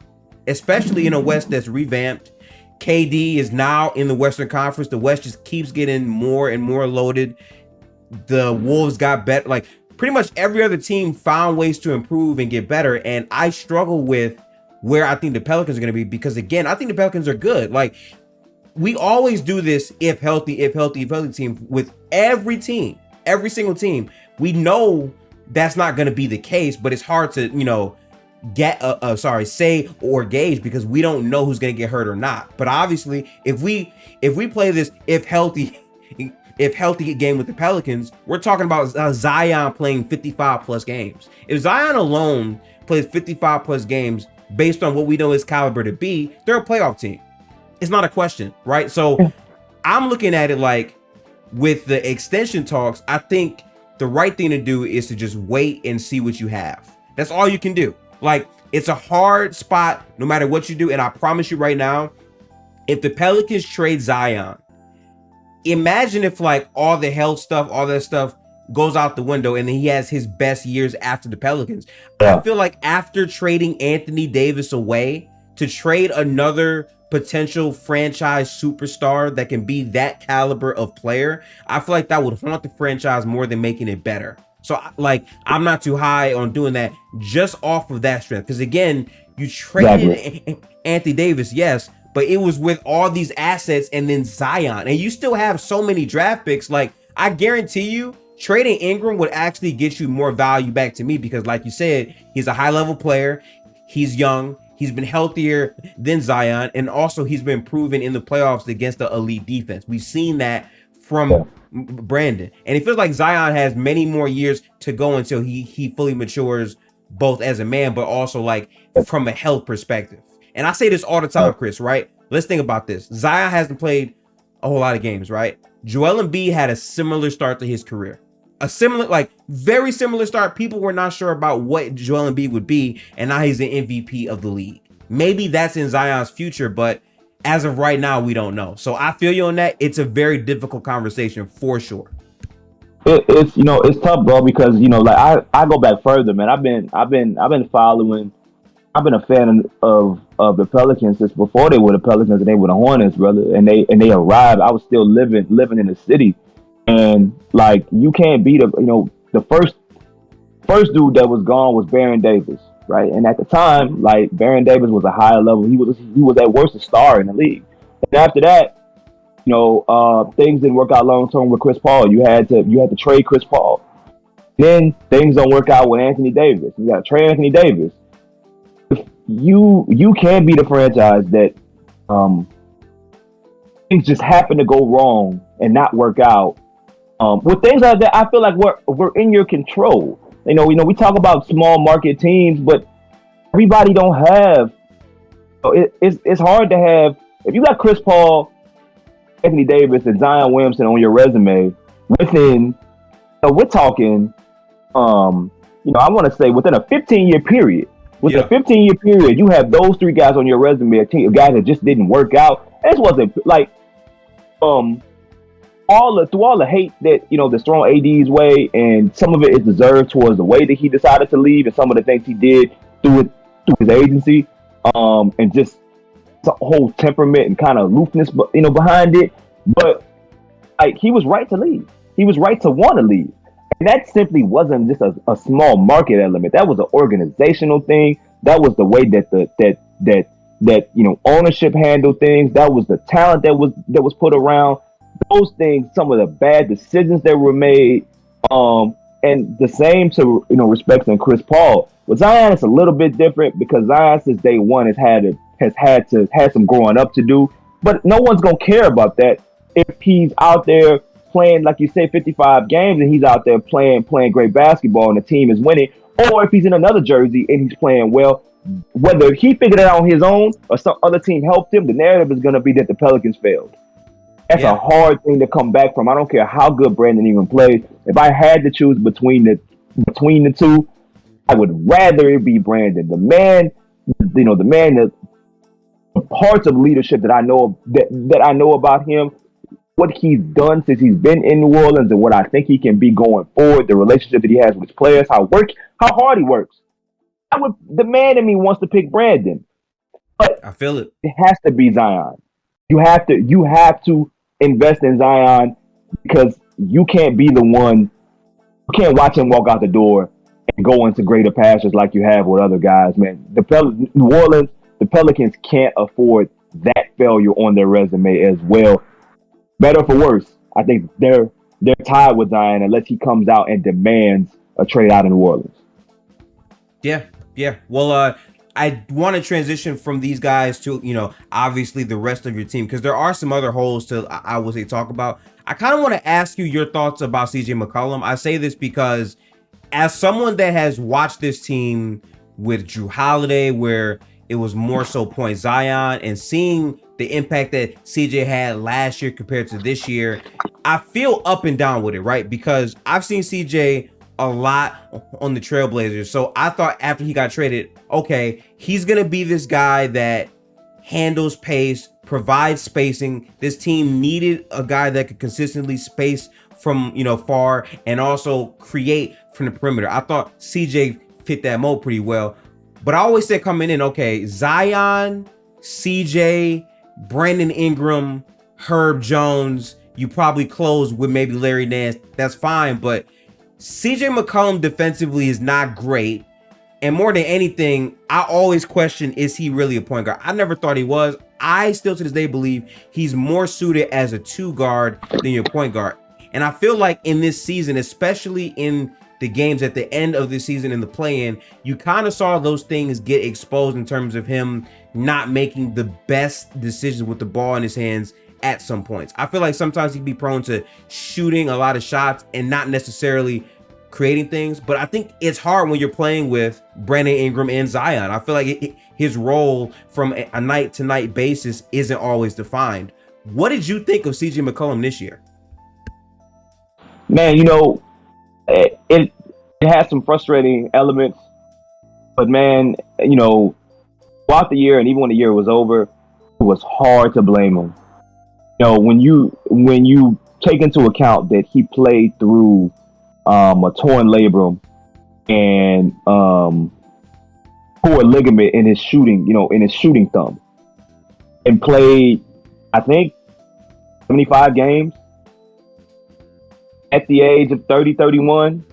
especially in a West that's revamped. KD is now in the Western Conference. The West just keeps getting more and more loaded. The Wolves got better. Like, pretty much every other team found ways to improve and get better. And I struggle with where I think the Pelicans are going to be, because again, I think the Pelicans are good. Like, we always do this if healthy team with every team, every single team. We know that's not going to be the case, but it's hard to, say or gauge, because we don't know who's going to get hurt or not. But obviously, if we play this if healthy game with the Pelicans, we're talking about Zion playing 55 plus games. If Zion alone plays 55 plus games, based on what we know his caliber to be, they're a playoff team. It's not a question, right? So I'm looking at it like, with the extension talks, I think the right thing to do is to just wait and see what you have. That's all you can do. Like, it's a hard spot no matter what you do. And I promise you right now, if the Pelicans trade Zion, imagine if like all the health stuff, all that stuff goes out the window and then he has his best years after the Pelicans. Yeah. I feel like after trading Anthony Davis away, to trade another potential franchise superstar that can be that caliber of player, I feel like that would haunt the franchise more than making it better. So like, I'm not too high on doing that just off of that strength. Because again, you traded Anthony Davis, yes, but it was with all these assets and then Zion, and you still have so many draft picks. Like, I guarantee you, trading Ingram would actually get you more value back to me, because like you said, he's a high level player. He's young. He's been healthier than Zion. And also he's been proven in the playoffs against the elite defense. We've seen that from Brandon. And it feels like Zion has many more years to go until he fully matures, both as a man, but also like from a health perspective. And I say this all the time, Chris, right? Let's think about this. Zion hasn't played a whole lot of games, right? Joel Embiid had a similar start to his career. A similar, like very similar start. People were not sure about what Joel Embiid would be, and now he's the MVP of the league. Maybe that's in Zion's future, but as of right now, we don't know. So I feel you on that. It's a very difficult conversation for sure. It's tough, bro, because like I go back further, man. I've been following. I've been a fan of the Pelicans since before they were the Pelicans and they were the Hornets, brother. And they arrived. I was still living in the city. And like, you can't beat the first dude that was gone was Baron Davis, right? And at the time, like, Baron Davis was a higher level. He was at worst a star in the league. And after that, things didn't work out long term with Chris Paul. You had to trade Chris Paul. Then things don't work out with Anthony Davis. You got to trade Anthony Davis. You can't be the franchise that things just happen to go wrong and not work out. With things like that, I feel like we're in your control. We talk about small market teams, but everybody don't have. It's hard to have, if you got Chris Paul, Anthony Davis, and Zion Williamson on your resume within. We're talking. I want to say within a 15-year period. With a 15-year period, you have those three guys on your resume, a team of guys that just didn't work out. This wasn't like through all the hate that that's thrown AD's way, and some of it is deserved towards the way that he decided to leave, and some of the things he did through his agency, and just the whole temperament and kind of aloofness, behind it. But like, he was right to leave. He was right to want to leave. And that simply wasn't just a small market element. That was an organizational thing. That was the way that ownership handled things. That was the talent that was put around those things. Some of the bad decisions that were made. And the same to respects in Chris Paul. With Zion, it's a little bit different, because Zion since day one has had some growing up to do. But no one's gonna care about that if he's out there playing, like you said, 55 games, and he's out there playing great basketball and the team is winning, or if he's in another jersey and he's playing well. Whether he figured it out on his own or some other team helped him, the narrative is going to be that the Pelicans failed. That's a hard thing to come back from. I don't care how good Brandon even plays. If I had to choose between the two, I would rather it be Brandon. The man, the parts of leadership that I know about him what he's done since he's been in New Orleans and what I think he can be going forward, the relationship that he has with his players, how hard he works. The man in me wants to pick Brandon. But I feel it. It has to be Zion. You have to invest in Zion because you can't be the one. You can't watch him walk out the door and go into greater pastures like you have with other guys, man. New Orleans, the Pelicans can't afford that failure on their resume as well. Better for worse, I think they're tied with Zion unless he comes out and demands a trade out of New Orleans. Yeah. Well, I want to transition from these guys to, obviously the rest of your team, because there are some other holes to, I would say, talk about. I kind of want to ask you your thoughts about CJ McCollum. I say this because as someone that has watched this team with Drew Holiday, where it was more so point Zion, and seeing the impact that CJ had last year compared to this year, I feel up and down with it, right? Because I've seen CJ a lot on the Trailblazers. So I thought after he got traded, okay, he's going to be this guy that handles pace, provides spacing. This team needed a guy that could consistently space from, far and also create from the perimeter. I thought CJ fit that mold pretty well. But I always said coming in, okay, Zion, CJ, Brandon Ingram, Herb Jones, you probably close with maybe Larry Nance. That's fine, but CJ McCollum defensively is not great. And more than anything, I always question, is he really a point guard? I never thought he was. I still to this day believe he's more suited as a 2 guard than your point guard. And I feel like in this season, especially in the games at the end of the season in the play-in, you kind of saw those things get exposed in terms of him not making the best decisions with the ball in his hands at some points. I feel like sometimes he'd be prone to shooting a lot of shots and not necessarily creating things. But I think it's hard when you're playing with Brandon Ingram and Zion. I feel like his role from a night-to-night basis isn't always defined. What did you think of CJ McCollum this year? Man, it has some frustrating elements, but man, throughout the year and even when the year was over, it was hard to blame him. When you take into account that he played through a torn labrum and poor ligament in his shooting thumb, and played, I think, 75 games at the age of 30, 31.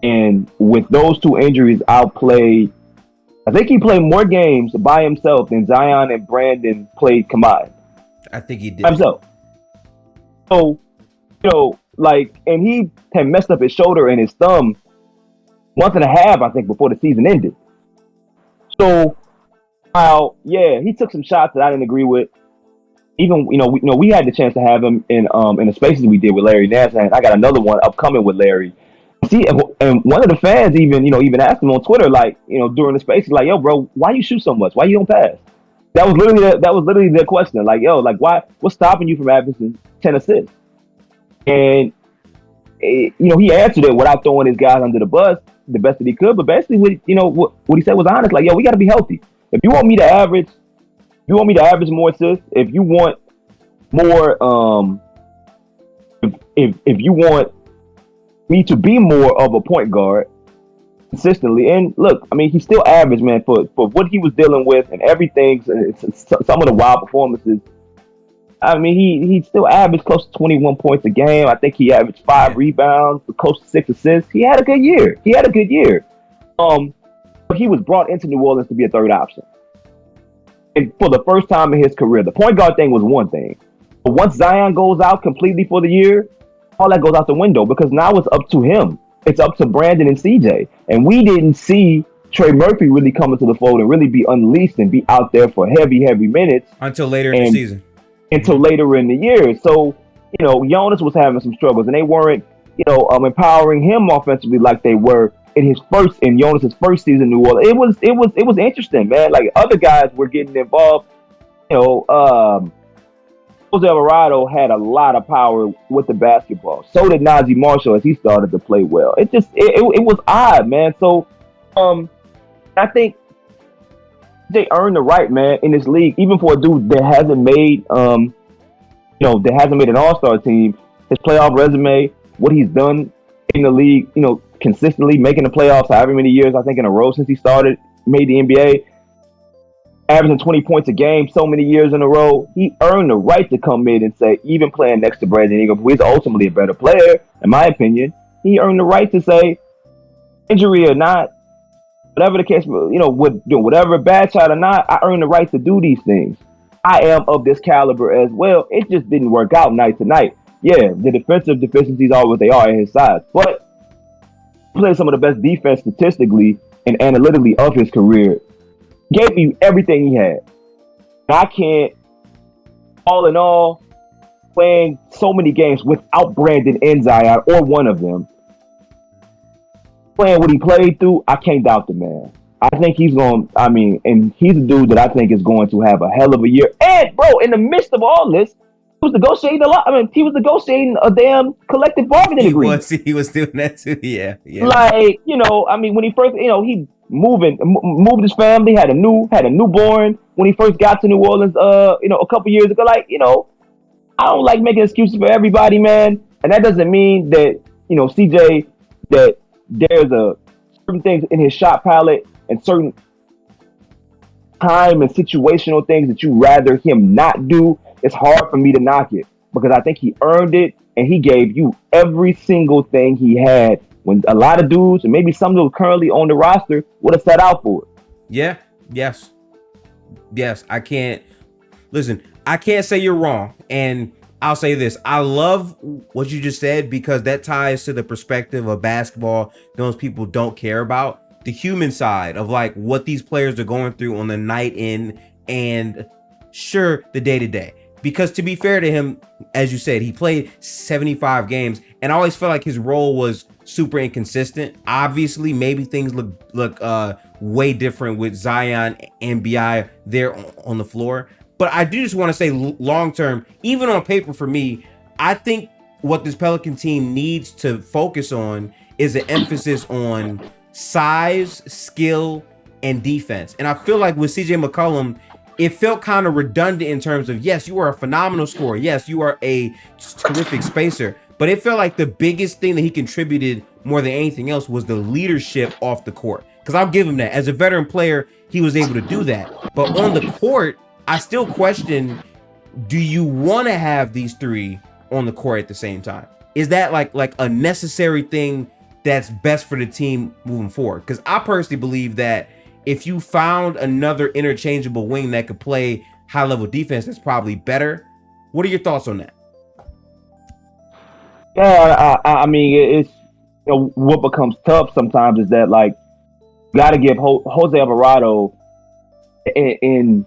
And with those 2 injuries, I think he played more games by himself than Zion and Brandon played combined. I think he did. Himself. So, and he had messed up his shoulder and his thumb month and a half, I think, before the season ended. So, he took some shots that I didn't agree with. Even, we had the chance to have him in the spaces we did with Larry Nance, and I got another one upcoming with Larry. See, and one of the fans even asked him on Twitter, during the spaces, like, yo, bro, why you shoot so much? Why you don't pass? That was literally their question. Like, yo, like, why? What's stopping you from averaging 10 assists? And he answered it without throwing his guys under the bus the best that he could. But basically, what he said was honest. Like, yo, we got to be healthy. If you want me to average more assists, if you want more, if you want me to be more of a point guard consistently, and look, I mean, he still averaged, man, for what he was dealing with and everything. Some of the wild performances. I mean, he still averaged close to 21 points a game. I think he averaged 5 rebounds, close to 6 assists. He had a good year. But he was brought into New Orleans to be a third option. And for the first time in his career, the point guard thing was one thing. But once Zion goes out completely for the year, all that goes out the window because now it's up to him. It's up to Brandon and CJ. And we didn't see Trey Murphy really come into the fold and really be unleashed and be out there for heavy minutes. Until later in the season. Until later in the year. So, Jonas was having some struggles and they weren't, empowering him offensively like they were in Jonas's first season in New Orleans. It was interesting, man. Like other guys were getting involved. Jose Alvarado had a lot of power with the basketball. So did Najee Marshall as he started to play well. It was odd, man. So I think they earned the right, man, in this league, even for a dude that hasn't made that hasn't made an All-Star team. His playoff resume, what he's done in the league, consistently making the playoffs however many years, I think, in a row since he made the NBA, averaging 20 points a game so many years in a row. He earned the right to come in and say, even playing next to Brandon Ingram, who is ultimately a better player, in my opinion, he earned the right to say, injury or not, whatever the case, whatever bad shot or not, I earned the right to do these things. I am of this caliber as well. It just didn't work out night to night. Yeah, the defensive deficiencies are what they are at his size, but he played some of the best defense statistically and analytically of his career. Gave you everything he had. And I can't, all in all, playing so many games without Brandon and Zion or one of them, playing what he played through, I can't doubt the man. I think he's and he's a dude that I think is going to have a hell of a year. And, bro, in the midst of all this, he was negotiating a lot. He was negotiating a damn collective bargaining agreement. He was doing that too. Yeah. Like, when he first, he moved his family, had a newborn when he first got to New Orleans, a couple years ago. Like, I don't like making excuses for everybody, man. And that doesn't mean that, CJ, that there's certain things in his shot palette and certain time and situational things that you rather him not do. It's hard for me to knock it because I think he earned it and he gave you every single thing he had when a lot of dudes and maybe some of those currently on the roster would have set out for it. Yeah. Yes. I can't say you're wrong. And I'll say this. I love what you just said because that ties to the perspective of basketball those people don't care about. The human side of like what these players are going through on the night in and sure the day to day. Because to be fair to him, as you said, he played 75 games and I always felt like his role was super inconsistent. Obviously, maybe things look way different with Zion and BI there on the floor. But I do just want to say long term, even on paper for me, I think what this Pelican team needs to focus on is an emphasis on size, skill, and defense. And I feel like with CJ McCollum, it felt kind of redundant in terms of, yes, you are a phenomenal scorer. Yes, you are a terrific spacer. But it felt like the biggest thing that he contributed more than anything else was the leadership off the court. Because I'll give him that. As a veteran player, he was able to do that. But on the court, I still question, do you want to have these three on the court at the same time? Is that like a necessary thing that's best for the team moving forward? Because I personally believe that if you found another interchangeable wing that could play high-level defense, that's probably better. What are your thoughts on that? Yeah, I mean, it's what becomes tough sometimes is that like, got to give Jose Alvarado in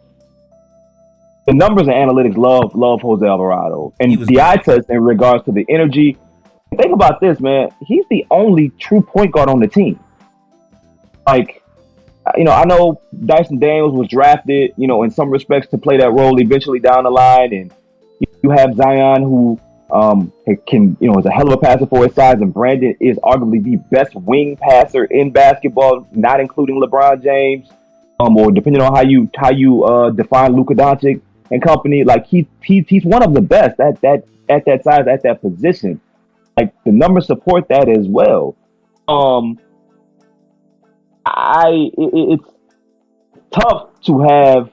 the numbers and analytics love Jose Alvarado and the eye test in regards to the energy. Think about this, man. He's the only true point guard on the team. Like, I know Dyson Daniels was drafted, in some respects to play that role eventually down the line, and you have Zion who can, is a hell of a passer for his size, and Brandon is arguably the best wing passer in basketball, not including LeBron James, or depending on how you define Luka Doncic and company. Like he's one of the best at that size, at that position. Like the numbers support that as well. It's tough to have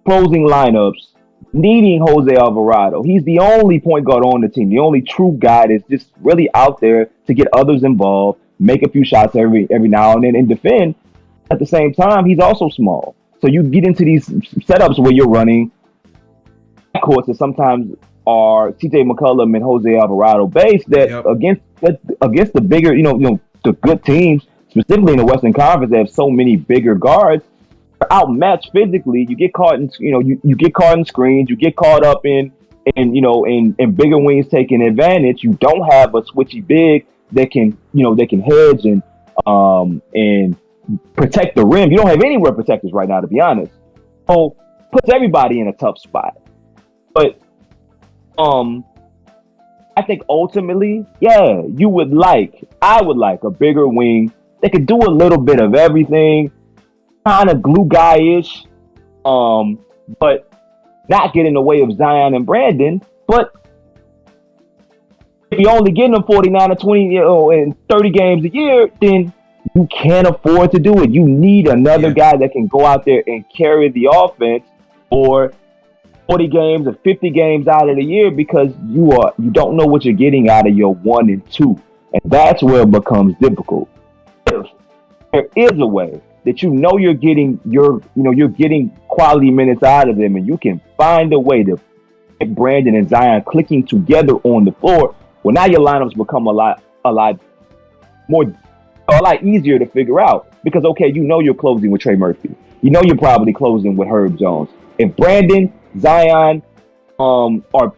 closing lineups needing Jose Alvarado. He's the only point guard on the team, the only true guy that's just really out there to get others involved, make a few shots every now and then, and defend. At the same time, he's also small. So you get into these setups where you're running courts that sometimes are CJ McCollum and Jose Alvarado based that against the bigger, the good teams, specifically in the Western Conference, they have so many bigger guards, outmatched physically. You get caught in, you get caught in screens, you get caught up in bigger wings taking advantage. You don't have a switchy big that can hedge and protect the rim. You don't have any rim protectors right now, to be honest. So puts everybody in a tough spot. But I think ultimately, I would like a bigger wing that could do a little bit of everything, kind of glue guy-ish, but not get in the way of Zion and Brandon. But if you're only getting them 49 or 20 and 30 games a year, then you can't afford to do it. You need another guy that can go out there and carry the offense for 40 games or 50 games out of the year, because you don't know what you're getting out of your 1 and 2. And that's where it becomes difficult. If there is a way that you're getting you're getting quality minutes out of them, and you can find a way to get Brandon and Zion clicking together on the floor, well, now your lineups become a lot easier to figure out, because you're closing with Trey Murphy. You're probably closing with Herb Jones. If Brandon, Zion are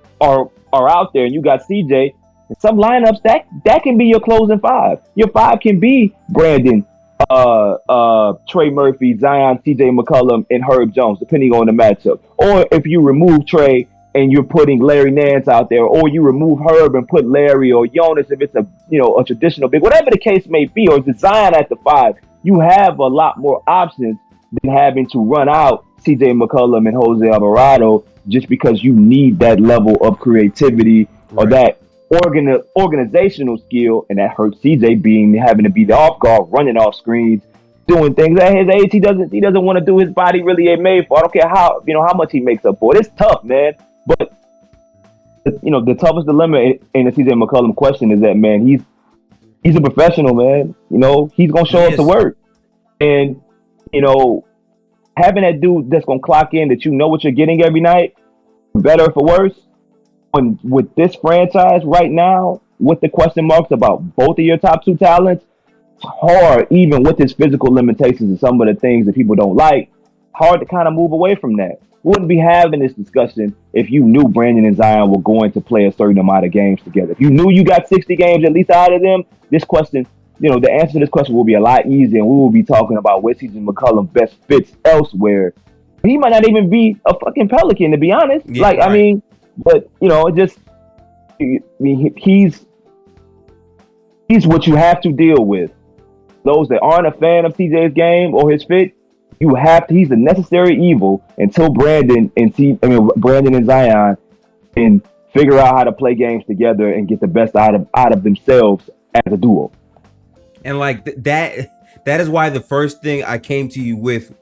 out there, and you got CJ, in some lineups that can be your closing 5. Your 5 can be Brandon, Trey Murphy, Zion, CJ McCollum, and Herb Jones, depending on the matchup. Or if you remove Trey and you're putting Larry Nance out there, or you remove Herb and put Larry or Jonas, if it's a traditional big, whatever the case may be, or Zion at the 5, you have a lot more options than having to run out CJ McCollum and Jose Alvarado, just because you need that level of creativity or that organizational skill. And that hurts CJ having to be the off guard, running off screens, doing things at his age. He doesn't want to do. His body really ain't made for. I don't care how much he makes up for it. It's tough, man. But the toughest dilemma in the CJ McCollum question is that, man, he's a professional, man. He's gonna show up to work, and having that dude that's gonna clock in, that what you're getting every night, for better or for worse. With this franchise right now, with the question marks about both of your top 2 talents, it's hard, even with his physical limitations and some of the things that people don't like, hard to kind of move away from that. We wouldn't be having this discussion if you knew Brandon and Zion were going to play a certain amount of games together. If you knew you got 60 games at least out of them, this question, the answer to this question will be a lot easier, and we will be talking about where CJ McCollum best fits elsewhere. He might not even be a fucking Pelican, to be honest. Yeah, right. I mean, but he's what you have to deal with. Those that aren't a fan of CJ's game or his fit, he's the necessary evil until Brandon and Zion can figure out how to play games together and get the best out of themselves as a duo. And that is why the first thing I came to you with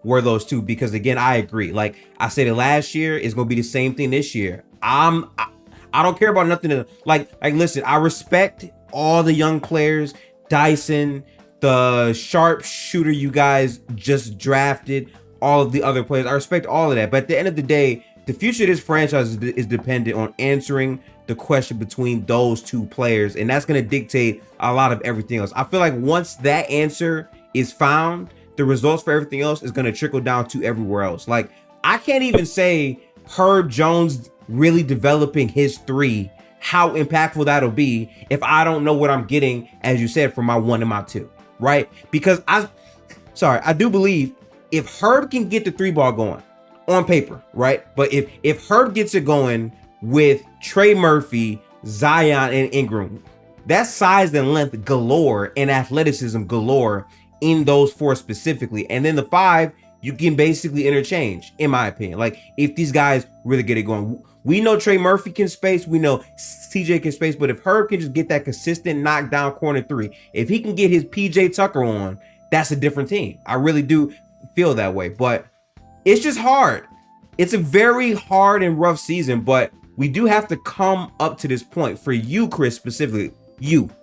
were those 2, because again, I agree. Like I said it last year, it's gonna be the same thing this year. I don't care about nothing. Listen, I respect all the young players, Dyson, the sharp shooter you guys just drafted, all of the other players. I respect all of that. But at the end of the day, the future of this franchise is dependent on answering the question between those 2 players. And that's going to dictate a lot of everything else. I feel like once that answer is found, the results for everything else is going to trickle down to everywhere else. Like, I can't even say Herb Jones really developing his 3, how impactful that'll be if I don't know what I'm getting, as you said, from my 1 and my 2, right? Because I do believe if Herb can get the 3-ball going on paper, right? But if Herb gets it going with Trey Murphy, Zion, and Ingram, that's size and length galore and athleticism galore in those 4 specifically. And then the 5, you can basically interchange, in my opinion. Like, if these guys really get it going. We know Trey Murphy can space. We know CJ can space. But if Herb can just get that consistent knockdown corner 3, if he can get his PJ Tucker on, that's a different team. I really do feel that way. But it's just hard. It's a very hard and rough season. But we do have to come up to this point. For you, Chris, specifically,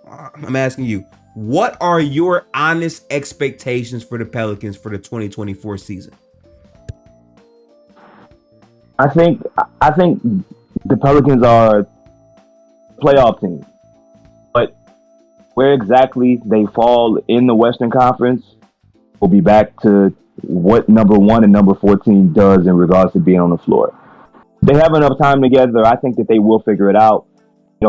I'm asking you, what are your honest expectations for the Pelicans for the 2024 season? I think the Pelicans are a playoff team, but where exactly they fall in the Western Conference will be back to what number 1 and number 14 does in regards to being on the floor. They have enough time together. I think that they will figure it out.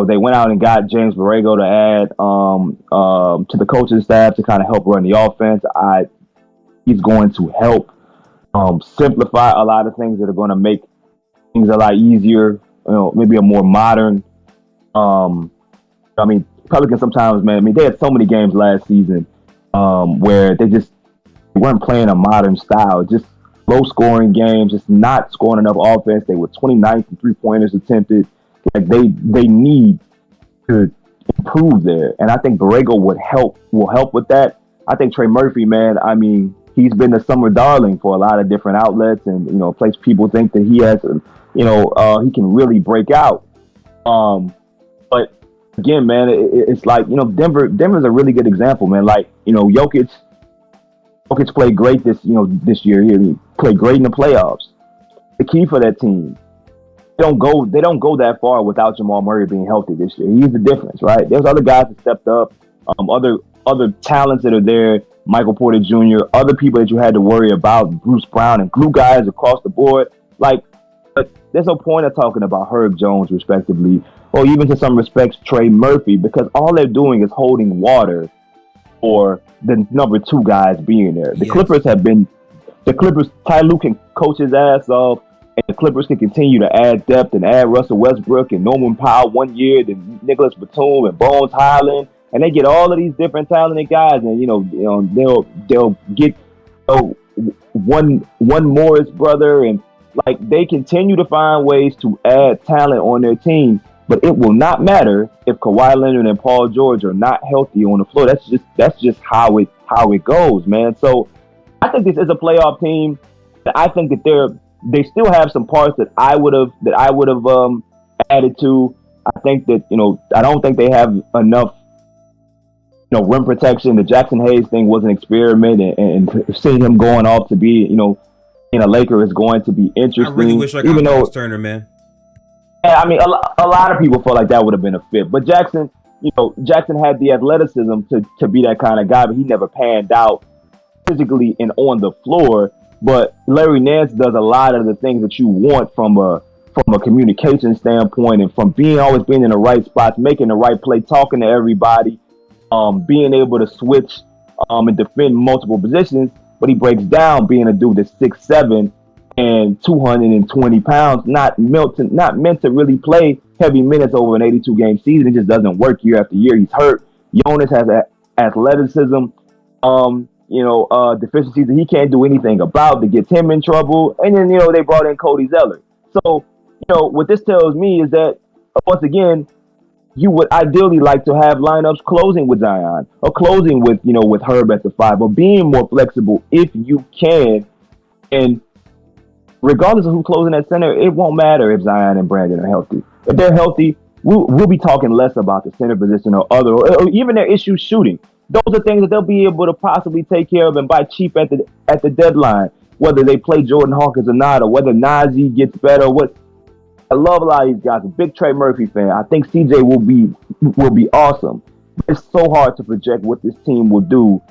They went out and got James Borrego to add to the coaching staff to kind of help run the offense. He's going to help simplify a lot of things that are going to make things a lot easier, maybe a more modern. Pelicans sometimes, man, they had so many games last season where they weren't playing a modern style. Just low scoring games, just not scoring enough offense. They were 29th in 3-pointers attempted. Like they need to improve there. And I think Borrego will help with that. I think Trey Murphy, man, I mean, he's been the summer darling for a lot of different outlets and, a place people think that he has, he can really break out. But again, man, it's like, Denver's a really good example, man. Like, Jokic played great this year. He played great in the playoffs. The key for that team, they don't go that far without Jamal Murray being healthy this year. He's the difference, right? There's other guys that stepped up, other talents that are there, Michael Porter Jr., other people that you had to worry about, Bruce Brown, and glue guys across the board. Like, but there's no point of talking about Herb Jones, respectively, or even to some respects Trey Murphy, because all they're doing is holding water for the number 2 guys being there. The Clippers, Ty Lue can coach his ass off, and the Clippers can continue to add depth and add Russell Westbrook and Norman Powell one year, then Nicholas Batum and Bones Highland, and they get all of these different talented guys, and they'll get one Morris brother, and like they continue to find ways to add talent on their team. But it will not matter if Kawhi Leonard and Paul George are not healthy on the floor. That's just how it goes, man. So I think this is a playoff team. I think that they still have some parts that I would have added to. I think that I don't think they have enough rim protection. The Jackson Hayes thing was an experiment, and seeing him going off to be in a Laker is going to be interesting. I really wish I got Miles Turner, man. Yeah, I mean, a lot of people felt like that would have been a fit, but Jackson had the athleticism to be that kind of guy, but he never panned out physically and on the floor. But Larry Nance does a lot of the things that you want from a communication standpoint, and from always being in the right spots, making the right play, talking to everybody, being able to switch and defend multiple positions. But he breaks down being a dude that's 6'7" and 220 pounds, not meant to really play heavy minutes over an 82-game season. It just doesn't work year after year. He's hurt. Jonas has athleticism, deficiencies that he can't do anything about that gets him in trouble. And then, they brought in Cody Zeller. So, what this tells me is that, once again, you would ideally like to have lineups closing with Zion or closing with Herb at the 5, or being more flexible if you can. And regardless of who's closing at center, it won't matter if Zion and Brandon are healthy. If they're healthy, we'll be talking less about the center position or even their issues shooting. Those are things that they'll be able to possibly take care of and buy cheap at the deadline, whether they play Jordan Hawkins or not, or whether Nazi gets better. I love a lot of these guys. I'm a big Trey Murphy fan. I think CJ will be awesome. It's so hard to project what this team will do,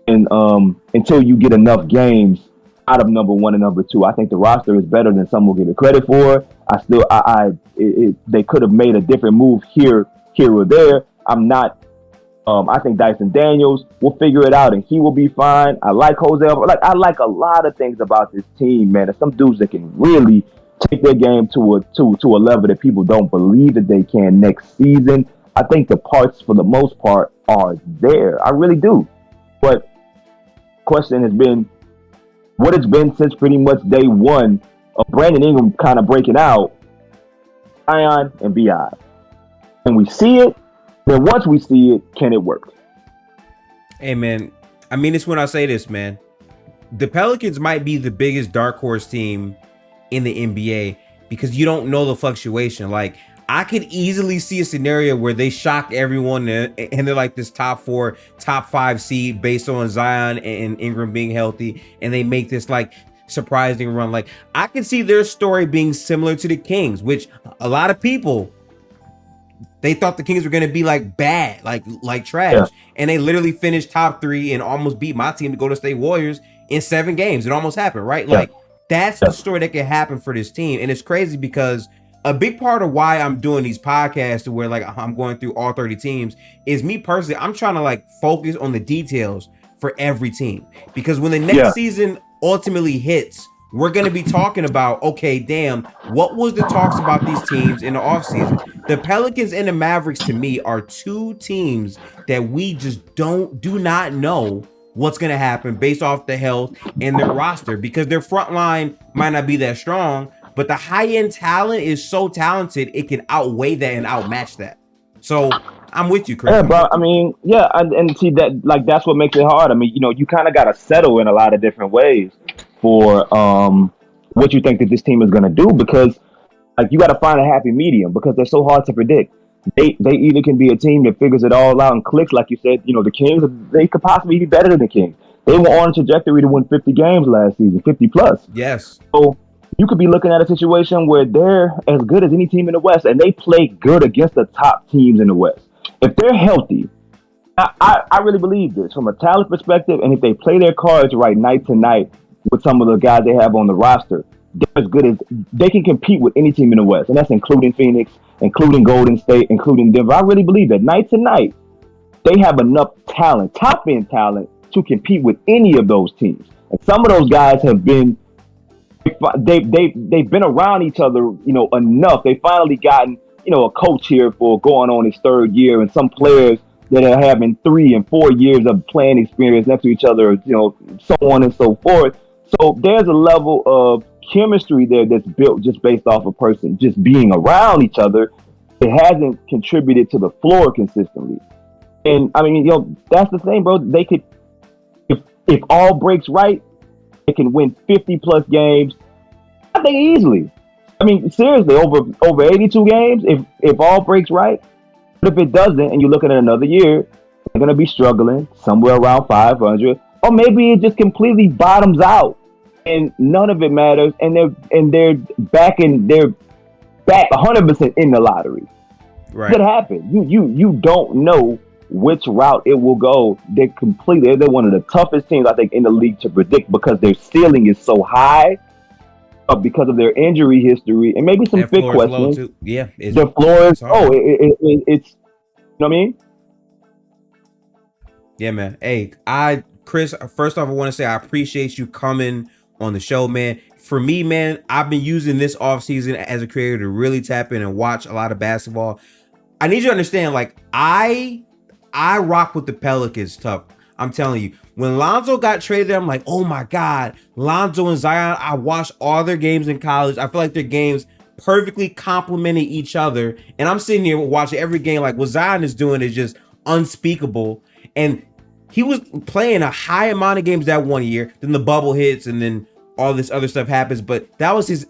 and until you get enough games out of number 1 and number 2. I think the roster is better than some will give it credit for. They could have made a different move here or there. I think Dyson Daniels will figure it out and he will be fine. I like Jose. I like a lot of things about this team, man. There's some dudes that can really take their game to a level that people don't believe that they can next season. I think the parts, for the most part, are there. I really do. But the question has been what it's been since pretty much day one of Brandon Ingram kind of breaking out, Zion and B.I. Can we see it? Then once we see it, can it work? Hey, man, I mean this when I say this, man. The Pelicans might be the biggest dark horse team in the NBA because you don't know the fluctuation. Like, I could easily see a scenario where they shock everyone and they're like this top 4, top 5 seed based on Zion and Ingram being healthy, and they make this like surprising run. Like, I can see their story being similar to the Kings, which a lot of people, they thought the Kings were going to be like bad, like trash. Yeah. And they literally finished top 3 and almost beat my team, the Golden State Warriors, in 7 games. It almost happened, right? Yeah. Like, that's the story that can happen for this team. And it's crazy because a big part of why I'm doing these podcasts to where like I'm going through all 30 teams is me personally, I'm trying to like focus on the details for every team. Because when the next season ultimately hits, we're going to be talking about, okay, damn, what was the talks about these teams in the offseason? The Pelicans and the Mavericks, to me, are 2 teams that we just do not know what's going to happen based off the health and their roster, because their front line might not be that strong, but the high-end talent is so talented, it can outweigh that and outmatch that. So I'm with you, Chris. Yeah, bro. I mean, yeah, and see that, like, that's what makes it hard. I mean, you kind of got to settle in a lot of different ways for what you think that this team is going to do, because like you got to find a happy medium, because they're so hard to predict. They either can be a team that figures it all out and clicks, like you said. The Kings, they could possibly be better than the Kings. They were on a trajectory to win 50 games last season, 50 plus. Yes. So you could be looking at a situation where they're as good as any team in the West, and they play good against the top teams in the West. If they're healthy, I really believe this from a talent perspective, and if they play their cards right night to night with some of the guys they have on the roster, they're as good as they can compete with any team in the West, and that's including Phoenix, including Golden State, including Denver. I really believe that night to night, they have enough talent, top end talent, to compete with any of those teams. And some of those guys have been, they've been around each other, enough. They finally gotten, a coach here for going on his third year, and some players that are having 3 and 4 years of playing experience next to each other, so on and so forth. So there's a level of chemistry there that's built just based off a person just being around each other. It hasn't contributed to the floor consistently. And I mean, that's the thing, bro. They could, if all breaks right, they can win 50 plus games, I think, easily. I mean, seriously, over 82 games, if all breaks right. But if it doesn't, and you're looking at another year, they're gonna be struggling somewhere around 500, or maybe it just completely bottoms out, and none of it matters, and they're back 100% in the lottery. Right. Could happen. You don't know which route it will go. They're one of the toughest teams, I think, in the league to predict, because their ceiling is so high, because of their injury history and maybe some big questions. Yeah, the floor is it's, you know what I mean? Yeah, man. Hey, Chris, first off, I want to say I appreciate you coming on the show, man. For me, man, I've been using this offseason as a creator to really tap in and watch a lot of basketball. I need you to understand, like, I rock with the Pelicans tough. I'm telling you, when Lonzo got traded there, I'm like, oh my God, Lonzo and Zion. I watched all their games in college. I feel like their games perfectly complemented each other. And I'm sitting here watching every game, like, what Zion is doing is just unspeakable. And he was playing a high amount of games that one year. Then the bubble hits, and then all this other stuff happens. But that was his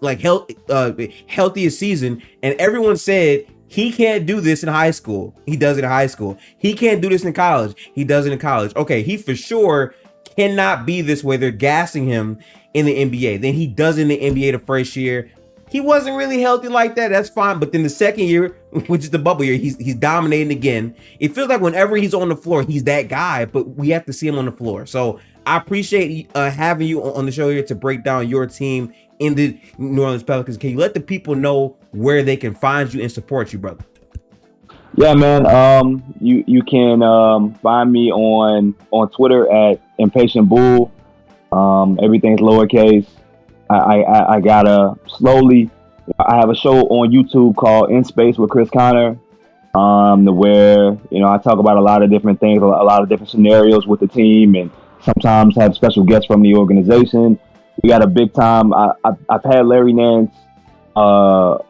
healthiest season. And everyone said, he can't do this in high school. He does it in high school. He can't do this in college. He does it in college. Okay, he for sure cannot be this way. They're gassing him in the NBA. Then he does it in the NBA the first year. He wasn't really healthy like that. That's fine. But then the second year, which is the bubble year, he's dominating again. It feels like whenever he's on the floor, he's that guy. But we have to see him on the floor. So I appreciate having you on the show here to break down your team in the New Orleans Pelicans. Can you let the people know where they can find you and support you, brother? Yeah, man. You can find me on Twitter at Impatient Bull. Everything's lowercase. I gotta slowly. I have a show on YouTube called In Space with Chris Connor, where I talk about a lot of different things, a lot of different scenarios with the team, and sometimes have special guests from the organization. We got a big time. I've had Larry Nance on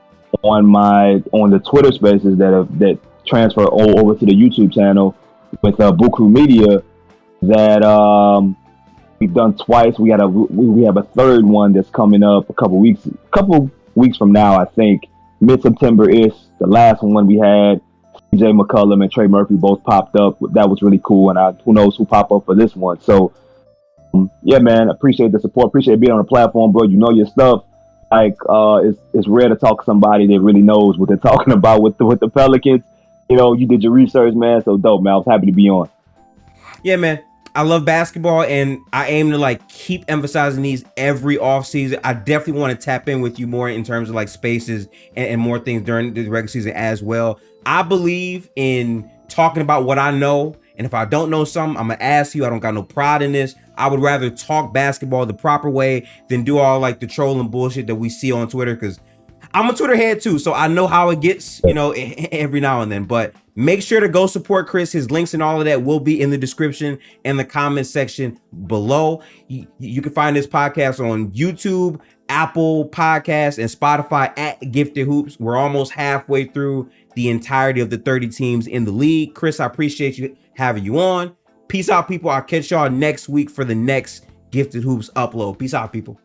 the Twitter Spaces that transfer over to the YouTube channel with Buku Media that we've done twice. We have a third one that's coming up a couple weeks from now. I think mid-September is the last one we had. CJ McCollum and Trey Murphy both popped up. That was really cool, and who knows who pop up for this one. So. Yeah, man, appreciate the support. Appreciate being on the platform, bro. You know your stuff. Like, it's rare to talk to somebody that really knows what they're talking about with the Pelicans. You did your research, man. So dope, man. I was happy to be on. Yeah, man. I love basketball, and I aim to keep emphasizing these every offseason. I definitely want to tap in with you more in terms of spaces and more things during the regular season as well. I believe in talking about what I know. And if I don't know something, I'm going to ask you. I don't got no pride in this. I would rather talk basketball the proper way than do all the trolling bullshit that we see on Twitter, because I'm a Twitter head too. So I know how it gets, every now and then. But Make sure to go support Chris. His links and all of that will be in the description and the comment section below. You can find this podcast on YouTube, Apple Podcasts, and Spotify at Gifted Hoops. We're almost halfway through the entirety of the 30 teams in the league. Chris, I appreciate you having you on. Peace out, people. I'll catch y'all next week for the next Gifted Hoops upload. Peace out, people.